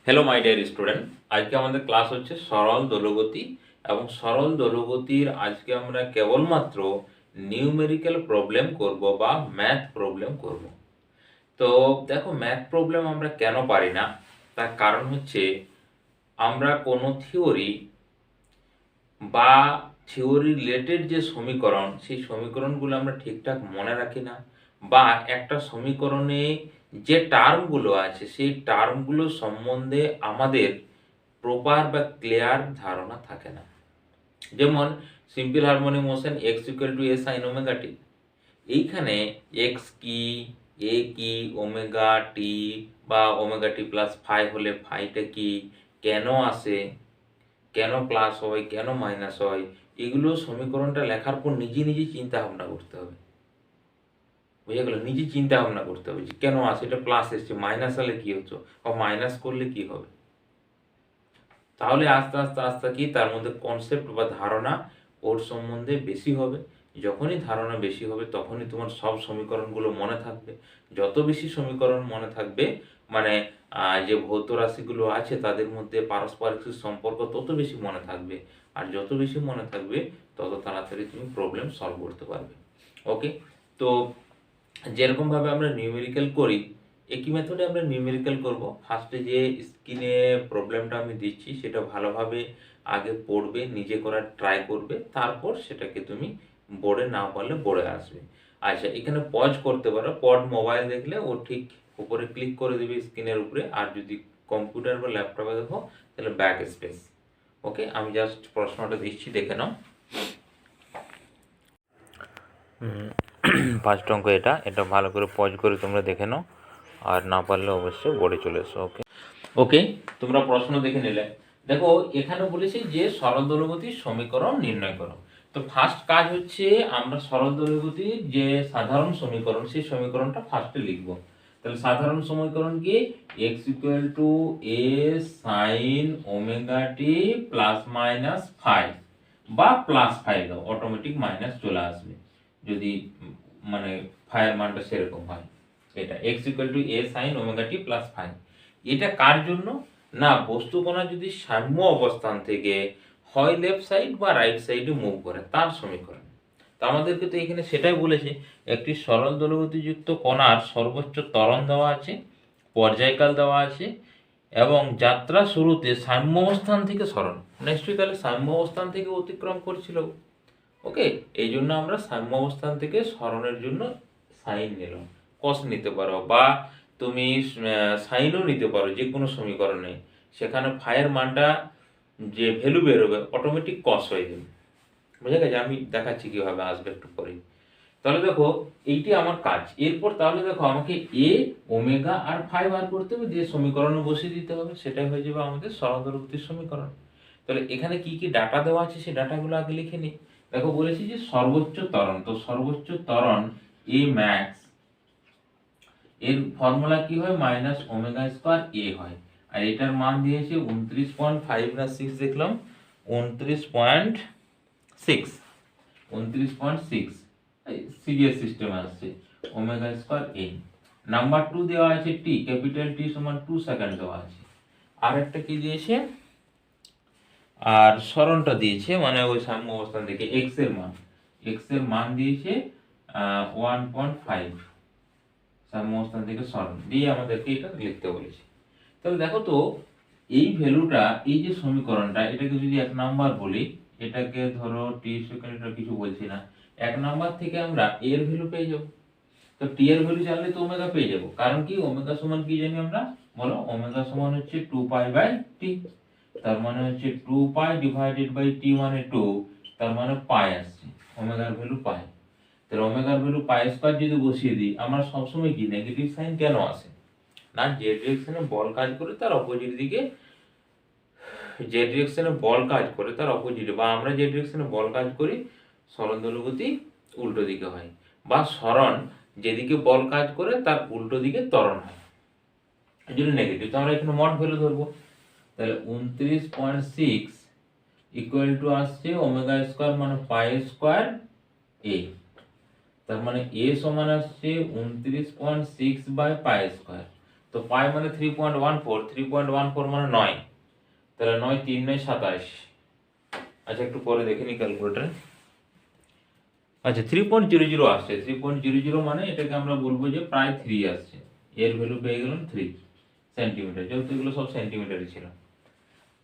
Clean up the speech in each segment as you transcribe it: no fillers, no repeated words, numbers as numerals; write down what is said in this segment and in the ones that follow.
Hello my dear student, আজকে আমাদের class হচ্ছে সরল দোলগতি এবং সরল দোলগতির আজকে আমরা কেবলমাত্র নিউমেরিক্যাল প্রবলেম করব বা ম্যাথ প্রবলেম করব। তো দেখো, ম্যাথ প্রবলেম আমরা কেন পারি না, তার কারণ হচ্ছে আমরা কোনো থিওরি বা থিওরি রিলেটেড যে সমীকরণ, সেই সমীকরণগুলো আমরা ঠিকঠাক মনে রাখি না, বা একটা সমীকরণে যে টার্মগুলো আছে সেই টার্মগুলো সম্বন্ধে আমাদের প্রপার বা ক্লিয়ার ধারণা থাকে না। যেমন simple harmonic motion X equal to A sine omega T, এইখানে এক্স কি, এ কি, ওমেগা টি বা ওমেগা টি প্লাস ফাই হলে ফাইটা কি, কেন আসে, কেন প্লাস হয়, কেন মাইনাস হয়, এগুলো সমীকরণটা লেখার পর নিজে নিজে চিন্তা ভাবনা করতে হবে। বুঝে গেল? নিজে চিন্তা ভাবনা করতে হবে যে কেন আসে, এটা প্লাস এসছে, মাইনাস হলে কি হচ্ছে, বা মাইনাস করলে কি হবে। তাহলে আস্তে আস্তে আস্তে কি তার মধ্যে কনসেপ্ট বা ধারণা ওর সম্বন্ধে বেশি হবে। যখনই ধারণা বেশি হবে তখনই তোমার সব সমীকরণগুলো মনে থাকবে। যত বেশি সমীকরণ মনে থাকবে, মানে যে ভৌত রাশিগুলো আছে তাদের মধ্যে পারস্পরিক সম্পর্ক তত বেশি মনে থাকবে। আর যত বেশি মনে থাকবে তত তাড়াতাড়ি তুমি প্রবলেম সলভ করতে পারবে। ওকে, তো যেরকমভাবে আমরা নিউমেরিক্যাল করি, একই মেথডে আমরা নিউমেরিক্যাল করব। ফার্স্টে যে স্ক্রিনে প্রবলেমটা আমি দিচ্ছি সেটা ভালোভাবে আগে পড়বে, নিজে করার ট্রাই করবে, তারপর সেটাকে তুমি বোর্ডে না পারলে বোর্ডে আসবে। আচ্ছা, এখানে পজ করতে পারো, পড মোবাইল দেখলে ও ঠিক উপরে ক্লিক করে দেবে স্ক্রিনের উপরে, আর যদি কম্পিউটার বা ল্যাপটপে দেখো তাহলে ব্যাক স্পেস। ওকে, আমি জাস্ট প্রশ্নটা দিচ্ছি, দেখে নাও। ফার্স্ট অঙ্ক এটা এটা ভালো করে পজ করে তোমরা দেখে নাও, আর না পারলে অবশ্যই বোর্ডে চলে এসো। ওকে ওকে, তোমরা প্রশ্ন দেখে নিলে। দেখো, এখানে বলেছি যে সরল দোলগতির সমীকরণ নির্ণয় করো। তো ফার্স্ট কাজ হচ্ছে আমরা সরল দোলগতির যে সাধারণ সমীকরণ সেই সমীকরণটা ফার্স্টে লিখব। তাহলে সাধারণ সমীকরণ কি? X equal to A sine omega T plus minus five, বা প্লাস ফাইভ দাও, অটোমেটিক মাইনাস চলে আসবে যদি মানে ফাইয়ের মানটা সেরকম হয়। এটা x equal to A sine omega T plus five. এটা কার জন্য? না, বস্তুকণা যদি সাম্য অবস্থান থেকে হয় লেফট সাইড বা রাইট সাইডে মুভ করে তার সমীকরণ। তো আমাদেরকে তো এখানে সেটাই বলেছে, একটি সরল দোলগতিযুক্ত কণার সর্বোচ্চ ত্বরণ দেওয়া আছে, পর্যায়কাল দেওয়া আছে, এবং যাত্রা শুরুতে সাম্য অবস্থান থেকে সরণ, নিশ্চয়ই তাহলে সাম্য অবস্থান থেকে অতিক্রম করছিল। ওকে, এই জন্য আমরা সাম্য অবস্থান থেকে সরণের জন্য সাইন নিলাম। কস নিতে পারো, বা তুমি সাইনও নিতে পারো যে কোনো সমীকরণে। সেখানে ফাইয়ের মানটা যে ভ্যালু বেরোবে অটোমেটিক কস হয়ে যাবে। বুঝে গেছে? আমি দেখাচ্ছি কীভাবে আসবে একটু পরে। তাহলে দেখো, এইটি আমার কাজ। এরপর তাহলে দেখো, আমাকে এ ওমেগা আর ফাই বার করতে হবে, দিয়ে সমীকরণে বসিয়ে দিতে হবে, সেটাই হয়ে যাবে আমাদের সরল দোলগতির সমীকরণ। তাহলে এখানে কি কি ডাটা দেওয়া আছে সেই ডাটাগুলো আগে লিখে নিই। দেখো, বলেছি যে সর্বোচ্চ ত্বরণ, তো সর্বোচ্চ ত্বরণ এ ম্যাক্স এর ফর্মুলা কি হয়? মাইনাস ওমেগা স্কোয়ার এ হয়। আর এটার মান দিয়েছে 29.5 না 6 দেখলাম, 29.6, 29.6 সিরিয়াস সিস্টেমে আসছে, ওমেগা স্কোয়ার এ। নাম্বার 2 দেওয়া আছে টি, ক্যাপিটাল টি সমান 2 সেকেন্ড দেওয়া আছে। আর একটা কি দিয়েছে? আর সরণটা দিয়েছে, মানে ওই সাম্য অবস্থান থেকে এক্স এর মান দিয়েছে 1.5, সাম্য অবস্থান থেকে সরণ দিয়ে আমাদেরকে এটা লিখতে বলেছে। তাহলে দেখো তো, এই ভ্যালুটা, এই যে সমীকরণটা, এটাকে যদি 1 নাম্বার বলি, এটাকে ধরো টি সেকেন্ড, এটা কিছু বলছি না, 1 নাম্বার থেকে আমরা এর ভ্যালু পেয়ে যাব। তো টি এর ভ্যালু জানলে তো ওমেগা পেয়ে যাব, কারণ কি ওমেগা সমান কি জানি আমরা? বলো, ওমেগা সমান হচ্ছে 2 পাই বাই টি। তার মানে হচ্ছে 2 পাই ডিভাইডেড বাই টি, মানে 2, তার মানে পাই আসছে, ওমেগার ভ্যালু পাই। তাহলে ওমেগার ভ্যালু পাই স্কয়ার যদি বসিয়ে দিই, আমরা সবসময় কি নেগেটিভ সাইন কেন আসে? না, যে ডিরেকশনে বল কাজ করে তার অপোজিট দিকে, যে ডিরেকশনে বল কাজ করে তার অপোজিটে, বা আমরা যে ডিরেকশনে বল কাজ করি সরণ দোলগতি উল্টো দিকে হয়, বা সরণ যেদিকে বল কাজ করে তার উল্টো দিকে ত্বরণ হয়, এই জন্য নেগেটিভ। তো আমরা এখানে মড ভ্যালু ধরবো। তাহলে 29.6 ইকুয়াল টু আসছে ওমেগা স্কয়ার মানে পাই স্কয়ার এ। তার মানে এ সমান আসছে 29.6 বাই পাই স্কয়ার। তো পাই মানে 3.14, 3.14 মানে 9, তাহলে 9 3 9 27। আচ্ছা একটু পরে দেখে নি ক্যালকুলেটরে। আচ্ছা 3.00 আসছে, 3.00 মানে এটাকে আমরা বলবো যে প্রায় 3 আসছে। এর ভ্যালু পেয়ে গেলাম 3 সেন্টিমিটার, যেহেতু এগুলো সব সেন্টিমিটারই ছিল।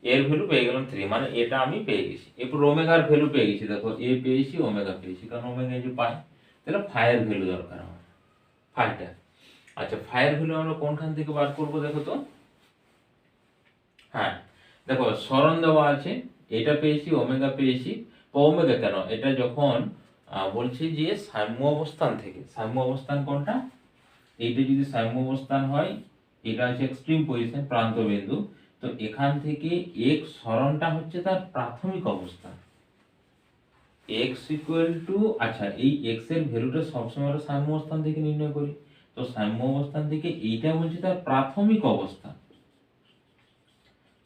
এর ভ্যালু পেয়ে গেলাম 3, মানে এটা আমি পেয়ে গেছি। এরপর ওমেগার ভ্যালু পেয়ে গেছি, দেখো এ পেয়েছি, ওমেগা পেয়েছি, কারণ ওমেগা যে পাই। তাহলে ফাইয়ের ভ্যালু দরকার আমার, ফাইটা। আচ্ছা ফাইয়ের ভ্যালু আমরা কোনখান থেকে বার করবো দেখো তো। হ্যাঁ দেখো সরণ দেওয়া আছে, এটা পেয়েছি, ওমেগা পেয়েছি। ওমেগা কেন, এটা যখন বলছি যে সাম্য অবস্থান থেকে, সাম্য অবস্থান কোনটা, এইটা যদি সাম্য অবস্থান হয়, এটা হচ্ছে এক্সট্রিম পজিশন, প্রান্ত বিন্দু। তো এখান থেকে x সরণটা হচ্ছে তার প্রাথমিক অবস্থান, x ইকুয়াল টু, আচ্ছা এই x এর ভ্যালুটা সবসময় আমরা সাম্য অবস্থান থেকে নির্ণয় করি। তো সাম্য অবস্থান থেকে এইটা বলছে তার প্রাথমিক অবস্থান,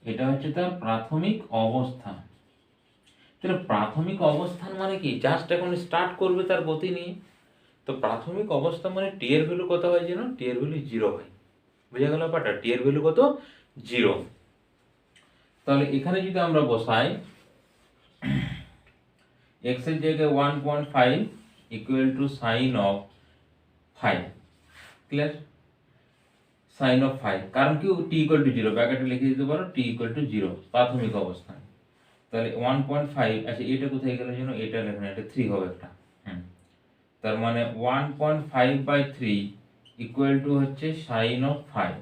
এটা হচ্ছে তার প্রাথমিক অবস্থান। তাহলে প্রাথমিক অবস্থান মানে কি, জাস্ট এখন স্টার্ট করবে তার গতি নিয়ে। তো প্রাথমিক অবস্থা মানে টি এর ভ্যালু কত হয় যেন, টি এর ভ্যালু 0 হয়। বুঝা গেল ব্যাপারটা, টি এর ভ্যালু কত, 0। তাহলে এখানে যদি আমরা বসাই x এর জায়গায় 1.5 equal to sine of 5, clear, sine of 5, কারণ কি টি ইকুয়াল টু 0, ব্র্যাকেটে লিখে দিতে পারো টি ইকুয়াল টু 0 প্রাথমিক অবস্থান। তাহলে 1.5, আচ্ছা এটা কোথায় গেল যেন, এটা লেখা, এটা 3 হবে একটা, তার মানে 1.5/3 ইকুয়াল টু হচ্ছে সাইন অফ 5।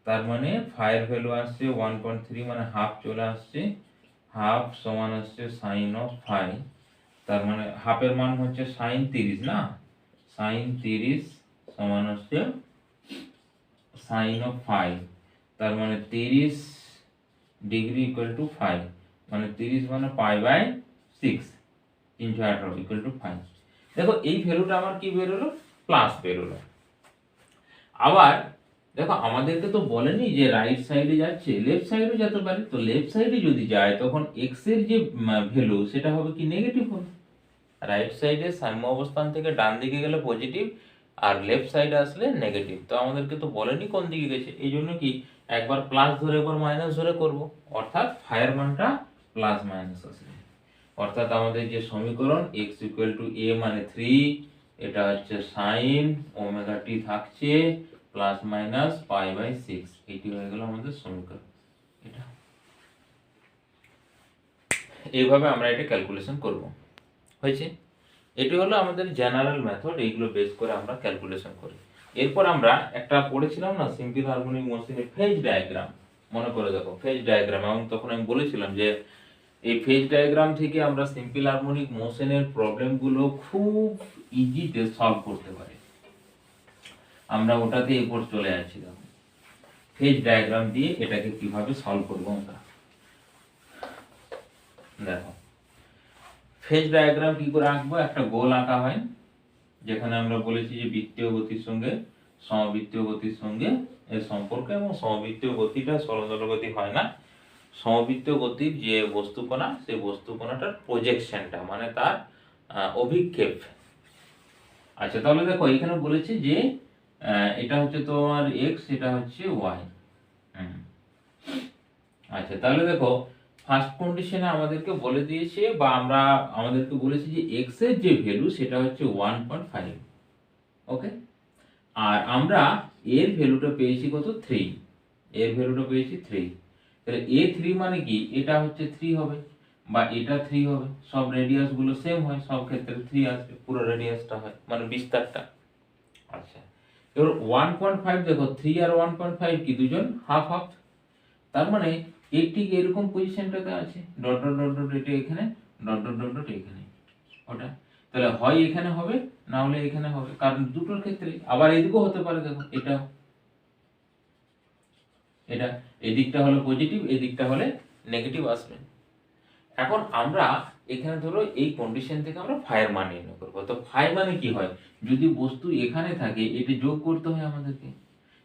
তার মানে 5 এর ভ্যালু আসছে 1.3, মানে হাফ চলে আসছে, হাফ সমান আসছে সাইন অফ 5। তার মানে হাফের মান হচ্ছে সাইন 30 না, সাইন 30 সমান হচ্ছে সাইন অফ 5। তার মানে 30 ডিগ্রি ইকুয়াল টু 5, মানে 30 মানে π/6, 318 ইকুয়াল টু 5। দেখো এই ভ্যালুটা আমার কি বেরোলো, প্লাস বেরোলো। আবার দেখো আমাদেরকে তো বলেনি যে রাইট সাইডে যাচ্ছে, লেফট সাইডে যেতে পারে। তো লেফট সাইডে যদি যায় তখন এক্স এর যে ভ্যালু সেটা হবে কি, নেগেটিভ হবে। রাইট সাইডে সাম্য অবস্থান থেকে ডান দিকে গেলে পজিটিভ, আর লেফট সাইডে আসলে নেগেটিভ। তো আমাদেরকে তো বলেনি কোন দিকে গেছে, এই জন্য কি একবার প্লাস ধরে একবার মাইনাস ধরে করব, অর্থাৎ ফাইয়ের মানটা প্লাস মাইনাস আসবে। অর্থাৎ আমাদের যে সমীকরণ x ইকুয়াল টু a মানে 3, এটা হচ্ছে সাইন ওমেগা টি থাকছে প্লাস মাইনাস π/6, এটি হয়ে গেল আমাদের সমীকরণ। এটা এইভাবে আমরা এটা ক্যালকুলেশন করব, হয়েছে। এটি হলো আমাদের জেনারেল মেথড, এইগুলো বেস করে আমরা ক্যালকুলেশন করি। এরপর আমরা একটা পড়েছিলাম না সিম্পল হারমোনিক মোশনের ফেজ ডায়াগ্রাম, মনে করে দেখো ফেজ ডায়াগ্রাম, এবং তখন আমি বলেছিলাম যে এই ফেজ ডায়াগ্রাম থেকে আমরা সিম্পল হারমোনিক মোশনের প্রবলেমগুলো খুব ইজিতে সলভ করতে পারি। আমরা ওটাতে এরপর চলে যাচ্ছি, দেখো ফেজ ডায়াগ্রাম দিয়ে এটাকে কিভাবে সলভ করব আমরা। দেখো ফেজ ডায়াগ্রাম কি করে আঁকবো, একটা গোল আঁকা হয়, যেখানে আমরা বলেছি যে বৃত্তীয় গতির সঙ্গে সমবৃত্তীয় গতির সঙ্গে এর সম্পর্ক, এবং সমবৃত্তীয় গতিটা সরলদল গতি হয় না, সমবৃত্তীয় গতির যে বস্তুকণা, সেই বস্তুকণাটার প্রজেকশনটা মানে তার অভিক্ষেপ। আচ্ছা তাহলে দেখো এখানে বলেছে যে এটা হচ্ছে তোমার x, এটা হচ্ছে y। আচ্ছা তাহলে দেখো ফার্স্ট কন্ডিশনে আমাদেরকে বলে দিয়েছে, বা আমাদেরকে বলেছে যে x এর যে ভ্যালু সেটা হচ্ছে 1.5, ওকে। আর আমরা এর ভ্যালুটা পেয়েছি কত, 3, এর ভ্যালুটা পেয়েছি 3। তাহলে a3 মানে কি, এটা হচ্ছে 3 হবে, বা এটা 3 হবে, সব রেডিয়াস গুলো সেম হয়, সব ক্ষেত্রে 3 আসবে, পুরো রেডিয়াসটা হয় মানে বিস্তারটা। আচ্ছা এবার 1.5, দেখো 3 আর 1.5 কি দুজন হাফ হাফ, তার মানে এর ঠিক এরকম পজিশনটাতে আছে, ডট ডট ডট ডট এটা এখানে, ডট ডট ডট ডট এখানে, ওটা তাহলে হয় এখানে হবে, না হলে এখানে হবে, কারণ দুটোর ক্ষেত্রে। আবার এদিকেও হতে পারে, দেখো এটা, এটা এই দিকটা হলো পজিটিভ, এই দিকটা হলে নেগেটিভ আসবে। এখন আমরা এখানে ধরো এই কন্ডিশন থেকে আমরা ফাইয়ের মান নির্ণয় করবো। তো ফাই মানে কি হয়, যদি বস্তু এখানে থাকে এটা যোগ করতে হয় আমাদেরকে,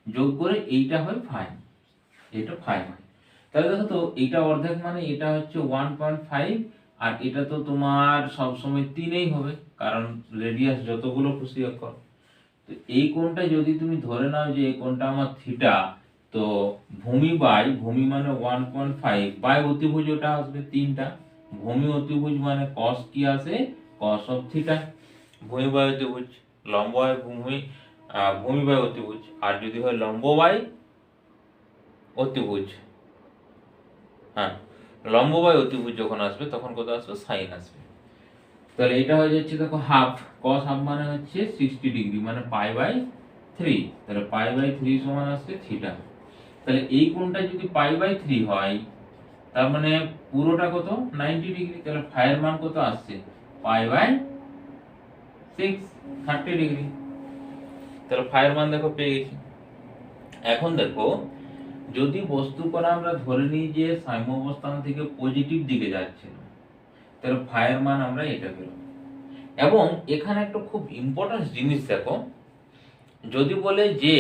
যোগ করে এইটা হয় ফাই, এটা ফাই হয়। তাহলে দেখো তো এইটা অর্ধেক মানে এটা হচ্ছে 1.5, আর এটা তো তোমার সবসময় 3ই হবে, কারণ রেডিয়াস যতগুলো খুশি করো। তো এই কোণটা যদি তুমি ধরে নাও যে এই কোণটা আমার থিটা, তো ভূমি মানে 1.5 বাই অতিভুজ ওটা আসবে 3টা। ভূমি অতিভুজ মানে cos কি আসে, cos অফ থিটা। ভূমি বাই অতিভুজ, লম্ব বাই ভূমি, ভূমি বাই অতিভুজ। আর যদি হয় লম্ব বাই অতিভুজ, হ্যাঁ, লম্ব বাই অতিভুজ যখন আসবে তখন কত আসবে, সাইন আসবে। তাহলে এটা হয়ে যাচ্ছে দেখো হাফ, cos হাফ মানে হচ্ছে 60 ডিগ্রি, মানে পাই বাই 3। তাহলে পাই বাই 3 সমান আসছে থিটা। তাহলে এই কোণটা যদি পাই বাই 3 হয়, তার মানে পুরোটা কত, 90 ডিগ্রি। তাহলে ফাই এর মান কত আসছে, পাই বাই 6, 30 ডিগ্রি। তাহলে ফাই এর মান দেখো পেয়ে গেছি। এখন দেখো, যদি বস্তু কণা আমরা ধরে নিই যে সাম্য অবস্থান থেকে পজিটিভ দিকে যাচ্ছে, তাহলে ফাই এর মান আমরা এটা পেলাম। এবং এখানে একটা খুব ইম্পর্টেন্ট জিনিস দেখো, যদি বলে যে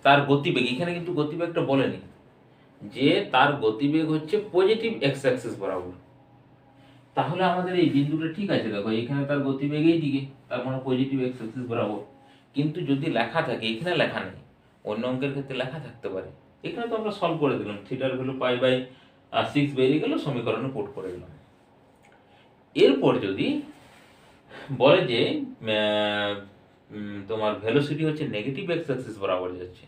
তার গতিবেগ, এখানে কিন্তু গতিবেগটা বলেনি, যে তার গতিবেগ হচ্ছে পজিটিভ এক্স অ্যাক্সিস বরাবর, তাহলে আমাদের এই বিন্দুটা ঠিক আছে। দেখো এখানে তার গতিবেগ এই দিকে, তার মানে পজিটিভ এক্স অ্যাক্সিস বরাবর। কিন্তু যদি লেখা থাকে, এখানে লেখা নেই, অন্য অঙ্কের ক্ষেত্রে লেখা থাকতে পারে, এখানে তো আমরা সলভ করে দিলাম, থিটার ভ্যালু পাই বাই 6 বেরিয়ে গেল, সমীকরণে পুট করে দিলাম। এরপর যদি বলে যে তোমার ভেলোসিটি হচ্ছে নেগেটিভ এক্স অ্যাক্সিস বরাবর যাচ্ছে,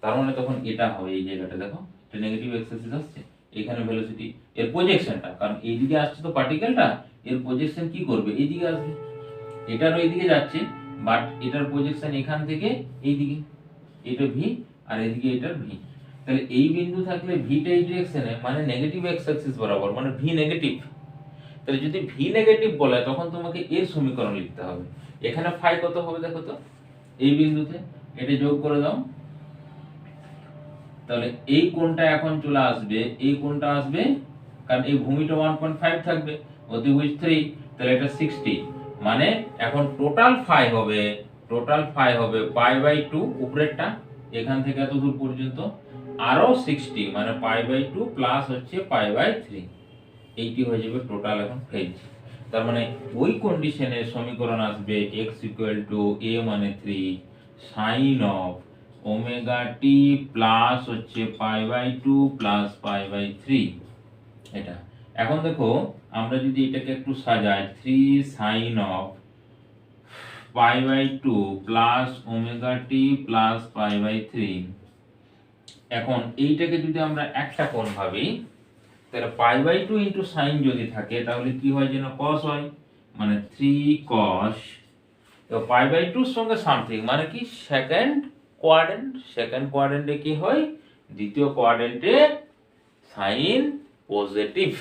তার মানে তখন এটা হবে, এই জায়গাটা দেখো এটা নেগেটিভ এক্স অ্যাক্সিস আসছে, এখানে ভেলোসিটি এর প্রজেকশনটা, কারণ এইদিকে আসছে তো পার্টিকেলটা, এর প্রজেকশন কি করবে, এইদিকে আসবে। এটারও এইদিকে যাচ্ছে, বাট এটার প্রজেকশন এখান থেকে এইদিকে, এটা ভি আর এদিকে এটার ভি। তাহলে এই বিন্দু থাকলে ভিটা এই ডিরেকশনে, মানে নেগেটিভ এক্স অ্যাক্সিস বরাবর, মানে ভি নেগেটিভ। তাহলে যদি ভি নেগেটিভ বলে, তখন তোমাকে এর সমীকরণ লিখতে হবে। এখানে ফাই কত হবে দেখো তো, এই বিন্দুতে এটা যোগ করে দাও, তাহলে এই কোণটা এখন চলে আসবে, এই কোণটা আসবে, কারণ এই ভূমিটা 1.5 থাকবে, অতিভুজ 3, তাহলে এটা 60, মানে এখন টোটাল ফাই হবে পাই বাই 2 উপরেরটা, এখান থেকে এত দূর পর্যন্ত, আরো 60, মানে পাই বাই 2 প্লাস হচ্ছে পাই বাই 3, এইটি হয়ে যাবে টোটাল। এখন ফেলছি, তার মানে ওই কন্ডিশনের সমীকরণ আসবে x a মানে 3 sin of omega T plus হচ্ছে pi by 2 plus pi by 3, এটা। এখন দেখো আমরা যদি এটাকে একটু সাজাই, 3 sin of pi by 2 plus omega T plus pi by 3, এখন এইটাকে যদি আমরা একটা কোণ ভাবি, তাহলে পাই বাই 2 ইন্টু সাইন যদি থাকে, তাহলে কি হয় যেন cos হয়, মানে 3 cos, তো পাই বাই 2 এর সঙ্গে সামথিং, মানে কি সেকেন্ড কোয়াড্রেন্টে কি হয়, দ্বিতীয় কোয়াড্রেন্টে সাইন পজিটিভ,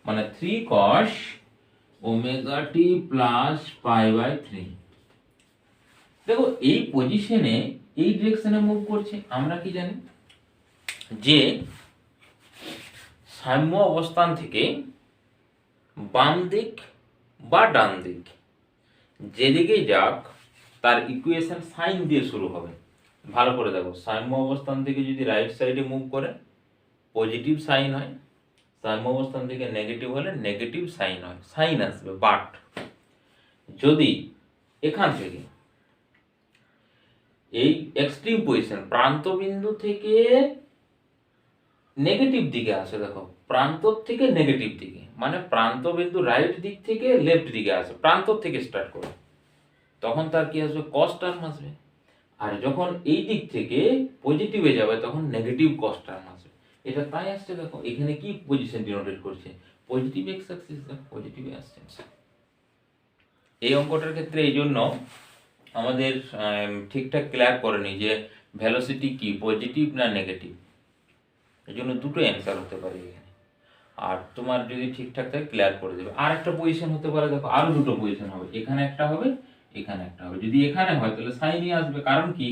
মানে 3 cos omega T plus pi by 3। দেখো এই পজিশনে, এই ডিরেকশনে মুভ করছে। আমরা কি জানি যে সাম্য অবস্থান থেকে বাম দিক বা ডান দিক যেদিকে যাক, তার ইকুয়েশন সাইন দিয়ে শুরু হবে। ভালো করে দেখো, সাম্য অবস্থান থেকে যদি রাইট সাইডে মুভ করে পজিটিভ সাইন হয়, সাম্য অবস্থান থেকে নেগেটিভ হলে নেগেটিভ সাইন হয়, সাইন আসবে। বাট যদি এখান থেকে এই এক্সট্রিম পজিশন প্রান্ত বিন্দু থেকে নেগেটিভ দিকে আসে, দেখো প্রান্ত থেকে নেগেটিভ দিকে, মানে প্রান্ত বিন্দু রাইট দিক থেকে লেফট দিকে আসে, প্রান্ত থেকে স্টার্ট করে, তখন তার কি আসবে, cos টার্ম আসবে। আর যখন এই দিক থেকে পজিটিভে যাবে, তখন নেগেটিভ cos টার্ম আসবে। এটা তাই আসছে, দেখো এখানে কি পজিশন ডিনোটেট করছে, পজিটিভ এক্স অ্যাক্সিস, পজিটিভ আসছে। এই অঙ্কটার ক্ষেত্রে এই জন্য আমাদের ঠিকঠাক ক্লিয়ার করেনি যে ভেলোসিটি কি পজিটিভ না নেগেটিভ, এই জন্য দুটো অ্যান্সার হতে পারে এখানে। আর তোমার যদি ঠিকঠাক থাকে ক্লিয়ার করে দেবে। আর একটা পজিশন হতে পারে, দেখো আরো দুটো পজিশন হবে, এখানে একটা হবে, এখানে একটা হবে। যদি এখানে হয় তাহলে সাইনই আসবে, কারণ কি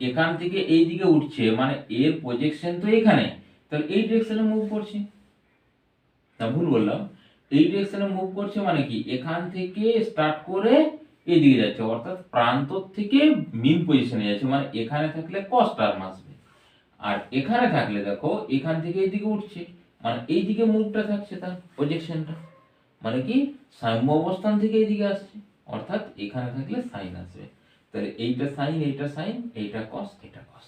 এখান থেকে এই দিকে উঠছে, মানে এর প্রজেকশন তো এখানে, তাহলে এই ডিরেকশনে মুভ করছে, না ভুল বললাম, এই ডিরেকশনে মুভ করছে মানে কি এখান থেকে স্টার্ট করে এইদিকে যাচ্ছে, অর্থাৎ প্রান্ত থেকে মিন পজিশনে যাচ্ছে, মানে এখানে থাকলে cos টার্ম আসবে। আর এখানে থাকলে দেখো এখান থেকে এইদিকে উঠছে, মানে এইদিকে মুভটা থাকছে, তার প্রজেকশনটা, মানে কি সাম্য অবস্থান থেকে এইদিকে আসছে, অর্থাৎ এখানে থাকলে সাইন আসবে। তাহলে এইটা সাইন, এইটা সাইন, এইটা কস, এটা কস।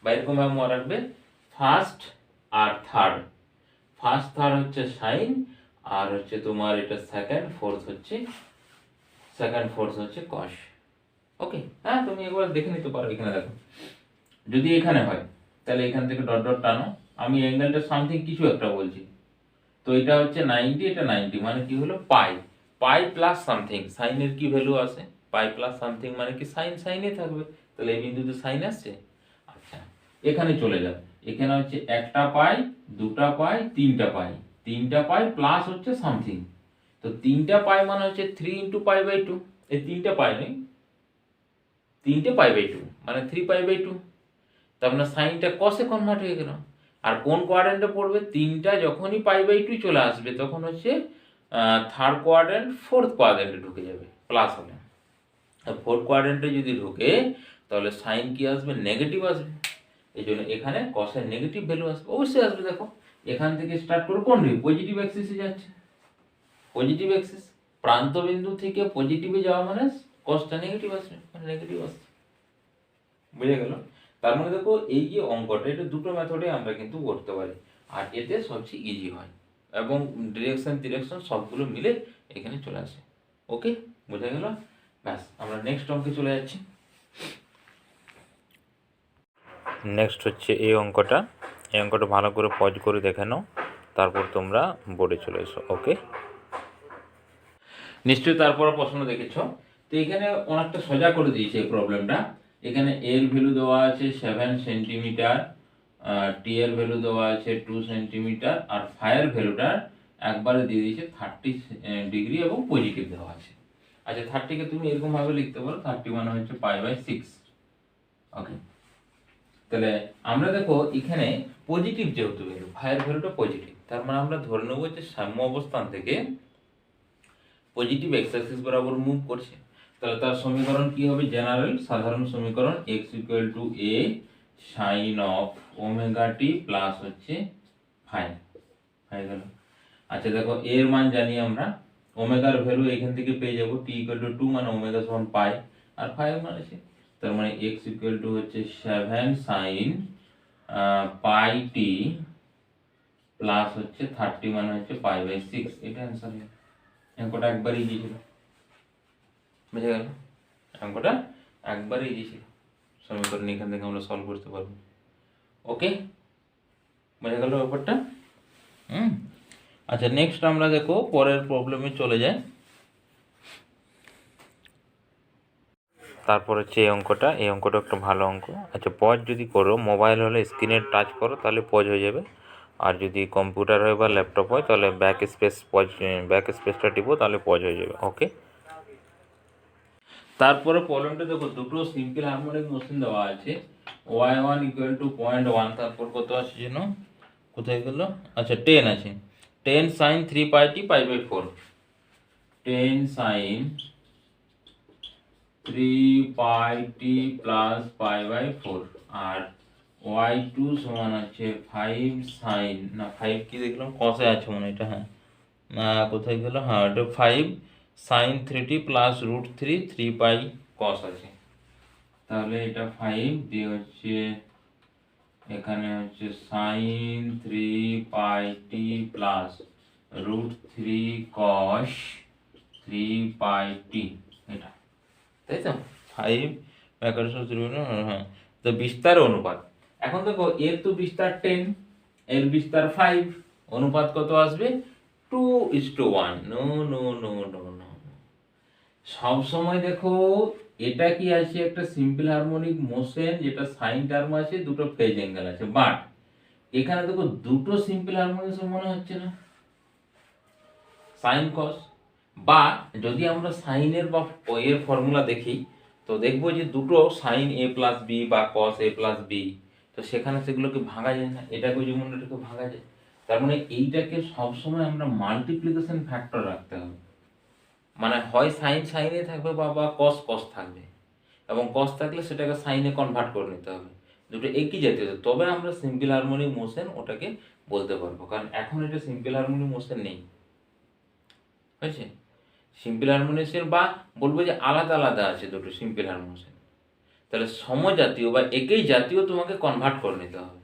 বা এরকম ভাবে মনে রাখবে ফার্স্ট আর থার্ড, ফার্স্ট থার্ড হচ্ছে সাইন, আর হচ্ছে তোমার এটা সেকেন্ড ফোর্থ হচ্ছে কস। ওকে, হ্যাঁ তুমি একবার দেখে নিতে পারো। এখানে দেখো, যদি এখানে হয় তাহলে এখান থেকে ডট ডট টানো, আমি অ্যাঙ্গেলটা সামথিং কিছু একটা বলছি, তো এটা হচ্ছে 90, এটা 90, মানে কি হলো পাই, পাই প্লাস সামথিং। সাইনের কি ভ্যালু আছে, পাই প্লাস সামথিং মানে কি সাইন সাইনে থাকবে, তাহলে এই বিন্দুতে সাইন আসছে। আচ্ছা, এখানে চলে যাও, এখানে হচ্ছে একটা পাই, দুটা পাই, তিনটা পাই প্লাস হচ্ছে সামথিং। তো তিনটা পাই মানে হচ্ছে 3 ইন্টু পাই বাই 2, এই তিনটা পাই নেই, তিনটে পাই বাই 2 মানে 3 পাই বাই 2। তার মানে সাইনটা কসে কনভার্ট হয়ে গেল। আর কোন কোয়াড্রেন্টে পড়বে, তিনটা যখনই পাই বাই 2 চলে আসবে তখন হচ্ছে থার্ড কোয়াড্রেন্ট ফোর্থ কোয়াড্রেন্টে ঢুকে যাবে প্লাস হলে। আর ফোর্থ কোয়াড্রেন্টে যদি ঢোকে তাহলে সাইন কি আসবে, নেগেটিভ আসবে। এই জন্য এখানে কসের নেগেটিভ ভ্যালু আসবে, অবশ্যই আসবে। দেখো এখান থেকে স্টার্ট করে কোন দিকে, পজিটিভ অ্যাক্সিসে যাচ্ছে, পজিটিভ অ্যাক্সিস, প্রান্ত বিন্দু থেকে পজিটিভে যাওয়া মানে কসটা নেগেটিভ আসবে, মানে নেগেটিভ আসবে। বুঝে গেল? তার মানে দেখো এই যে অঙ্কটা, এটা দুটো মেথডে আমরা কিন্তু করতে পারি, আর এতে সবচেয়ে ইজি হয় এবং ডিরেকশন সবগুলো মিলে এখানে চলে আসে। ওকে, বোঝা গেল? ব্যাস, আমরা নেক্সট অঙ্কে চলে যাচ্ছি। নেক্সট হচ্ছে এই অঙ্কটা ভালো করে পজ করে দেখে নাও, তারপর তোমরা বোর্ডে চলে এসো। ওকে, নিশ্চয়ই তারপর প্রশ্ন দেখেছ। তো এখানে অনেকটা সোজা করে দিয়েছে এই প্রবলেমটা। এখানে এর ভ্যালু দেওয়া আছে 7 সেন্টিমিটার, টি এর ভ্যালু দেওয়া আছে 2 সেন্টিমিটার, আর ফায়ার ভ্যালুটা একবারে দিয়ে দিয়েছে 30 ডিগ্রি এবং পজিটিভ দেওয়া আছে। আচ্ছা, 30কে তুমি এরকম ভাবে লিখতে পারো, 30 মানে হচ্ছে পাই বাই 6। ওকে, তাহলে আমরা দেখো এখানে পজিটিভ যেহেতু ভ্যালু, ফায়ার ভ্যালুটা পজিটিভ, তার মানে আমরা ধরে নেবো যে সাম্য অবস্থান থেকে পজিটিভ এক্স অ্যাক্সিস বরাবর মুভ করছে। তাহলে তার সমীকরণ কি হবে, জেনারেল সাধারণ সমীকরণ, x equal to a sine of omega T plus হচ্ছে ফাই, হয়ে গেল। আচ্ছা দেখো এর মান জানি আমরা, ওমেগার ভ্যালু এখান থেকে পেয়ে যাবো, t ইকুয়াল টু 2 মানে ওমেগা সমান পাই, আর ফাই মানে আছে, তার মানে x ইকুয়াল টু হচ্ছে 7 সাইন পাই টি প্লাস হচ্ছে 30 মানে হচ্ছে পাই বাই 6। এটা অ্যান্সার হবে। অঙ্কটা একবারই ইজি ছিল, বুঝে গেল? অঙ্কটা একবারই ইজি ছিল, সমীকরণ এখান থেকে আমরা সলভ করতে পারবো। ওকে, বুঝে গেল ব্যাপারটা? আচ্ছা, নেক্সট আমরা দেখো পরের প্রবলেমে চলে যাই। তারপর হচ্ছে এই অঙ্কটা একটা ভালো অঙ্ক। আচ্ছা, পজ যদি করো, মোবাইল হলে স্ক্রিনে টাচ করো তাহলে পজ হয়ে যাবে, আর যদি কম্পিউটার হয় বা ল্যাপটপ হয় তাহলে ব্যাক স্পেসটা টিপো তাহলে পজ হয়ে যাবে। ওকে, তারপরে প্রবলেমটা দেখো, দুটো সিম্পল হারমোনিক মোশন দেওয়া আছে, y1 ইকুয়াল টু 0.1, তারপর কত আছে যেন, কোথায় গেল, আচ্ছা 10 আছে, 10 sine 3 pi t pi by 4, 10 sine 3 pi t plus pi by 4, আর y2 সমান আছে 5 সাইন, না 5 কি দেখলাম কসে আছে মনে এটা, হ্যাঁ কোথায় গেল, হ্যাঁ এটা 5 সাইন 3t প্লাস রুট 3 পাই কস আছে। তাহলে এটা 5 দিয়ে হচ্ছে এখানে হচ্ছে sign 3 pi t plus root 3 কস 3 পাই টি, এটা তাই তো 5 হ্যাঁ। তো বিস্তার অনুপাত, এখন দেখো এর তো বিস্তার 10, এর বিস্তার 5, অনুপাত কত আসবে, 2:1। No no no no no, সব সময় দেখো এটা কি আছে, একটা সিম্পল হারমোনিক মোশন, যেটা সাইন টার্ম আছে, দুটো ফেজ অ্যাঙ্গেল আছে, বাট এখানে দেখো দুটো সিম্পল হারমোনিক মনে হচ্ছে না, সাইন কস। বা যদি আমরা সাইনের বা এর ফর্মুলা দেখি তো দেখবো যে দুটো সাইন এ প্লাস বি বা কস এ প্লাস বি, তো সেখানে সেগুলোকে ভাঙা যায় না, এটাকে যেমন এটাকে ভাঙা যায়। তার মানে এইটাকে সবসময় আমরা মাল্টিপ্লিকেশন ফ্যাক্টর রাখতে হবে, মানে হয় সাইন সাইনে থাকবে বা কস কস থাকবে, এবং কস থাকলে সেটাকে সাইনে কনভার্ট করে নিতে হবে, দুটো একই জাতীয়, তবে আমরা সিম্পল হারমোনিক মোশন ওটাকে বলতে পারবো, কারণ এখন এটা সিম্পল হারমোনিক মোশন নেই, হয়েছে? সিম্পল হারমোনিয়াসের বা বলবো যে আলাদা আলাদা আছে দুটো সিম্পল হারমোনিয়াসের। তাহলে সমজাতীয় বা একই জাতীয় তোমাকে কনভার্ট করে নিতে হবে।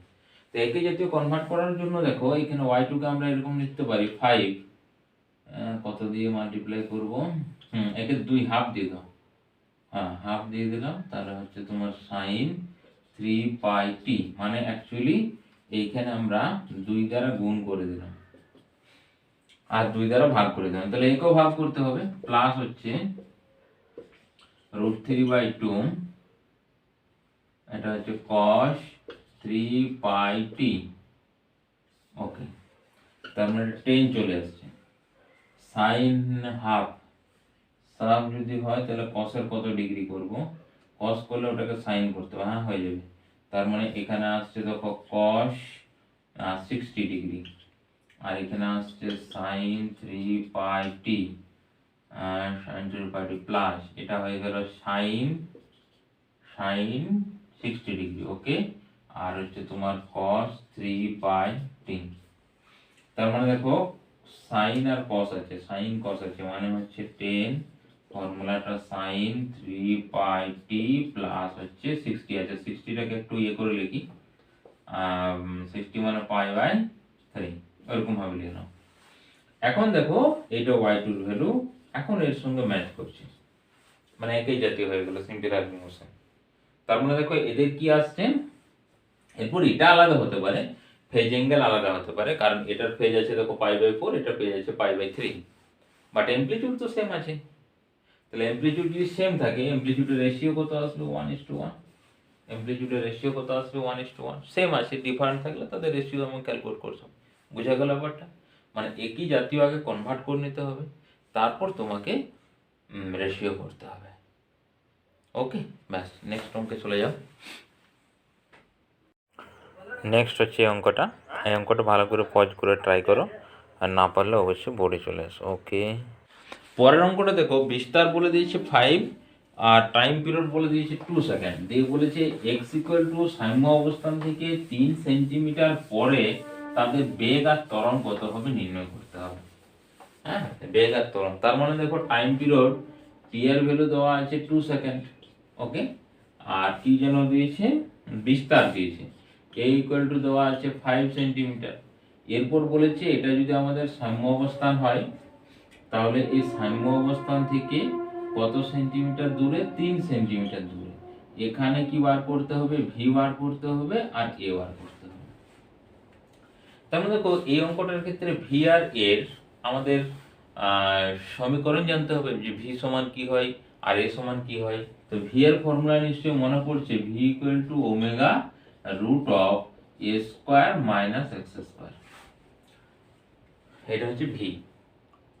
তো একই জাতীয় কনভার্ট করার জন্য দেখো এখানে y2 কে আমরা এরকম লিখতে পারি 5 কত দিয়ে মাল্টিপ্লাই করব, একে 2 হাফ দিয়ে দাও, হ্যাঁ হাফ দিয়ে দিলাম, তাহলে হচ্ছে তোমার সাইন 3 পাই টি, মানে অ্যাকচুয়ালি এইখানে আমরা 2 দ্বারা গুণ করে দিলাম আর 2 দ্বারা ভাগ করে দিলাম, তাহলে একেও ভাগ করতে হবে, প্লাস হচ্ছে √3/2, এটা হচ্ছে cos 3 পাই টি। ওকে, তার মানে 10 চলে আসছে। সাইন হাফ যদি হয় তাহলে cos এর কত ডিগ্রি করব, cos করলে ওটাকে সাইন করতে হবে, হ্যাঁ হয়ে যাবে। তার মানে এখানে আসছে দেখো cos 60 ডিগ্রি, আর এখানে আসছে সাইন 3 পাই টি, সাইন 3 পাই টি প্লাস এটা হয়ে গেল সাইন 60 ডিগ্রি। ওকে, আর হচ্ছে তোমার cos 3 পাই টি। তার মানে দেখো সাইন আর cos আছে, সাইন cos আছে, মানে হচ্ছে 10, ফর্মুলাটা সাইন 3 পাই টি প্লাস হচ্ছে 60 আছে, 60টাকে একটু ইয়ে করে লিখি, 60 মানে পাই বাই 3, এরকম ভাবে লিখলাম। এখন দেখো এইটা y2 এর ভ্যালু এখন এর সঙ্গে ম্যাচ করছে, মানে একই জাতীয় হয়ে গেল সিম্পল হারমোনিয়াস। তার মানে দেখো এদের কি আসছে, এরপর এটা আলাদা হতে পারে, ফেজ অ্যাঙ্গেল আলাদা হতে পারে, কারণ এটার ফেজ আছে দেখো π/4, এটা ফেজ আছে π/3, বাট অ্যামপ্লিটিউড তো সেম আছে। তাহলে অ্যামপ্লিটিউড যদি সেম থাকে, অ্যামপ্লিটিউডের রেশিও কত আসবে 1:1, অ্যামপ্লিটিউডের রেশিও কত আসবে 1:1, সেম আছে, ডিফারেন্ট থাকলে তাদের রেশিও আমি ক্যালকুলেট করছো। বুঝা গেল ব্যাপারটা? মানে একই জাতীয় আগে কনভার্ট করে নিতে হবে, তারপর তোমাকে রেশিও করতে হবে। ওকে, ব্যাস নেক্সট অঙ্কে চলে যাও। নেক্সট হচ্ছে এই অঙ্কটা, এই অঙ্কটা ভালো করে পজ করে ট্রাই করো, আর না পারলে অবশ্যই বোর্ডে চলে আসো। ওকে, পরের অঙ্কটা দেখো, বিস্তার বলে দিয়েছে 5 আর টাইম পিরিয়ড বলে দিয়েছে 2 সেকেন্ড, দিয়ে বলেছে x = সাম্য অবস্থান থেকে 3 সেন্টিমিটার পরে তাদের বেগ আর ত্বরণ কত হবে নির্ণয় করতে হবে। হ্যাঁ, বেগ আর ত্বরণ, তার মানে দেখো টাইম পিরিয়ড t এর ভ্যালু দেওয়া আছে 2 সেকেন্ড, ওকে, আর কি যেন দিয়েছে, বিস্তার দিয়েছে a = দেওয়া আছে 5 সেন্টিমিটার। এরপর বলেছে এটা যদি আমাদের সাম্য অবস্থান হয়, তাহলে এই সাম্য অবস্থান থেকে কত সেন্টিমিটার দূরে, 3 সেন্টিমিটার দূরে। এখানে কি বার করতে হবে, ভি বার করতে হবে আর এ বার করতে হবে। তার মানে দেখো এই অঙ্কটার ক্ষেত্রে ভি আর এর আমাদের সমীকরণ জানতে হবে, যে ভি সমান কি হয় আর এ সমান কি হয়। তো ভি এর ফর্মুলা নিশ্চয়ই মনে পড়ছে, ভি = ওমেগা √a² - x²। এটা হচ্ছে ভি,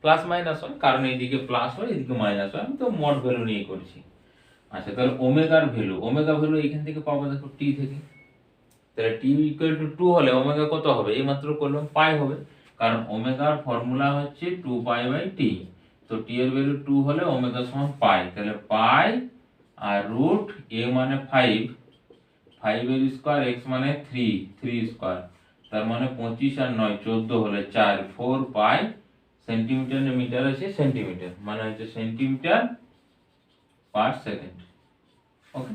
প্লাস মাইনাস হয়, কারণ এইদিকে প্লাস হয় এদিকে মাইনাস হয়, আমি তো মোট ভ্যালু নিয়ে করছি। আচ্ছা, তাহলে ওমেগার ভ্যালু, ওমেগা ভ্যালু এখান থেকে পাবো দেখো টি থেকে, তাহলে টি = 2 হলে ওমেগা কত হবে, এই মাত্র করলাম পাই হবে, কারণ ওমেগার ফর্মুলা হচ্ছে 2π/t। তো টি এর ভ্যালু 2 হলে ওমেগা সমান পাই, তাহলে পাই আর রুট a মানে 5, 5 এর স্কয়ার, x মানে 3, 3 স্কয়ার, তার মানে 25 আর 9 14 হলে 4, 4 পাই, সেন্টিমিটার না মিটার আছে, সেন্টিমিটার, মানে হচ্ছে সেন্টিমিটার পার সেকেন্ড। ওকে,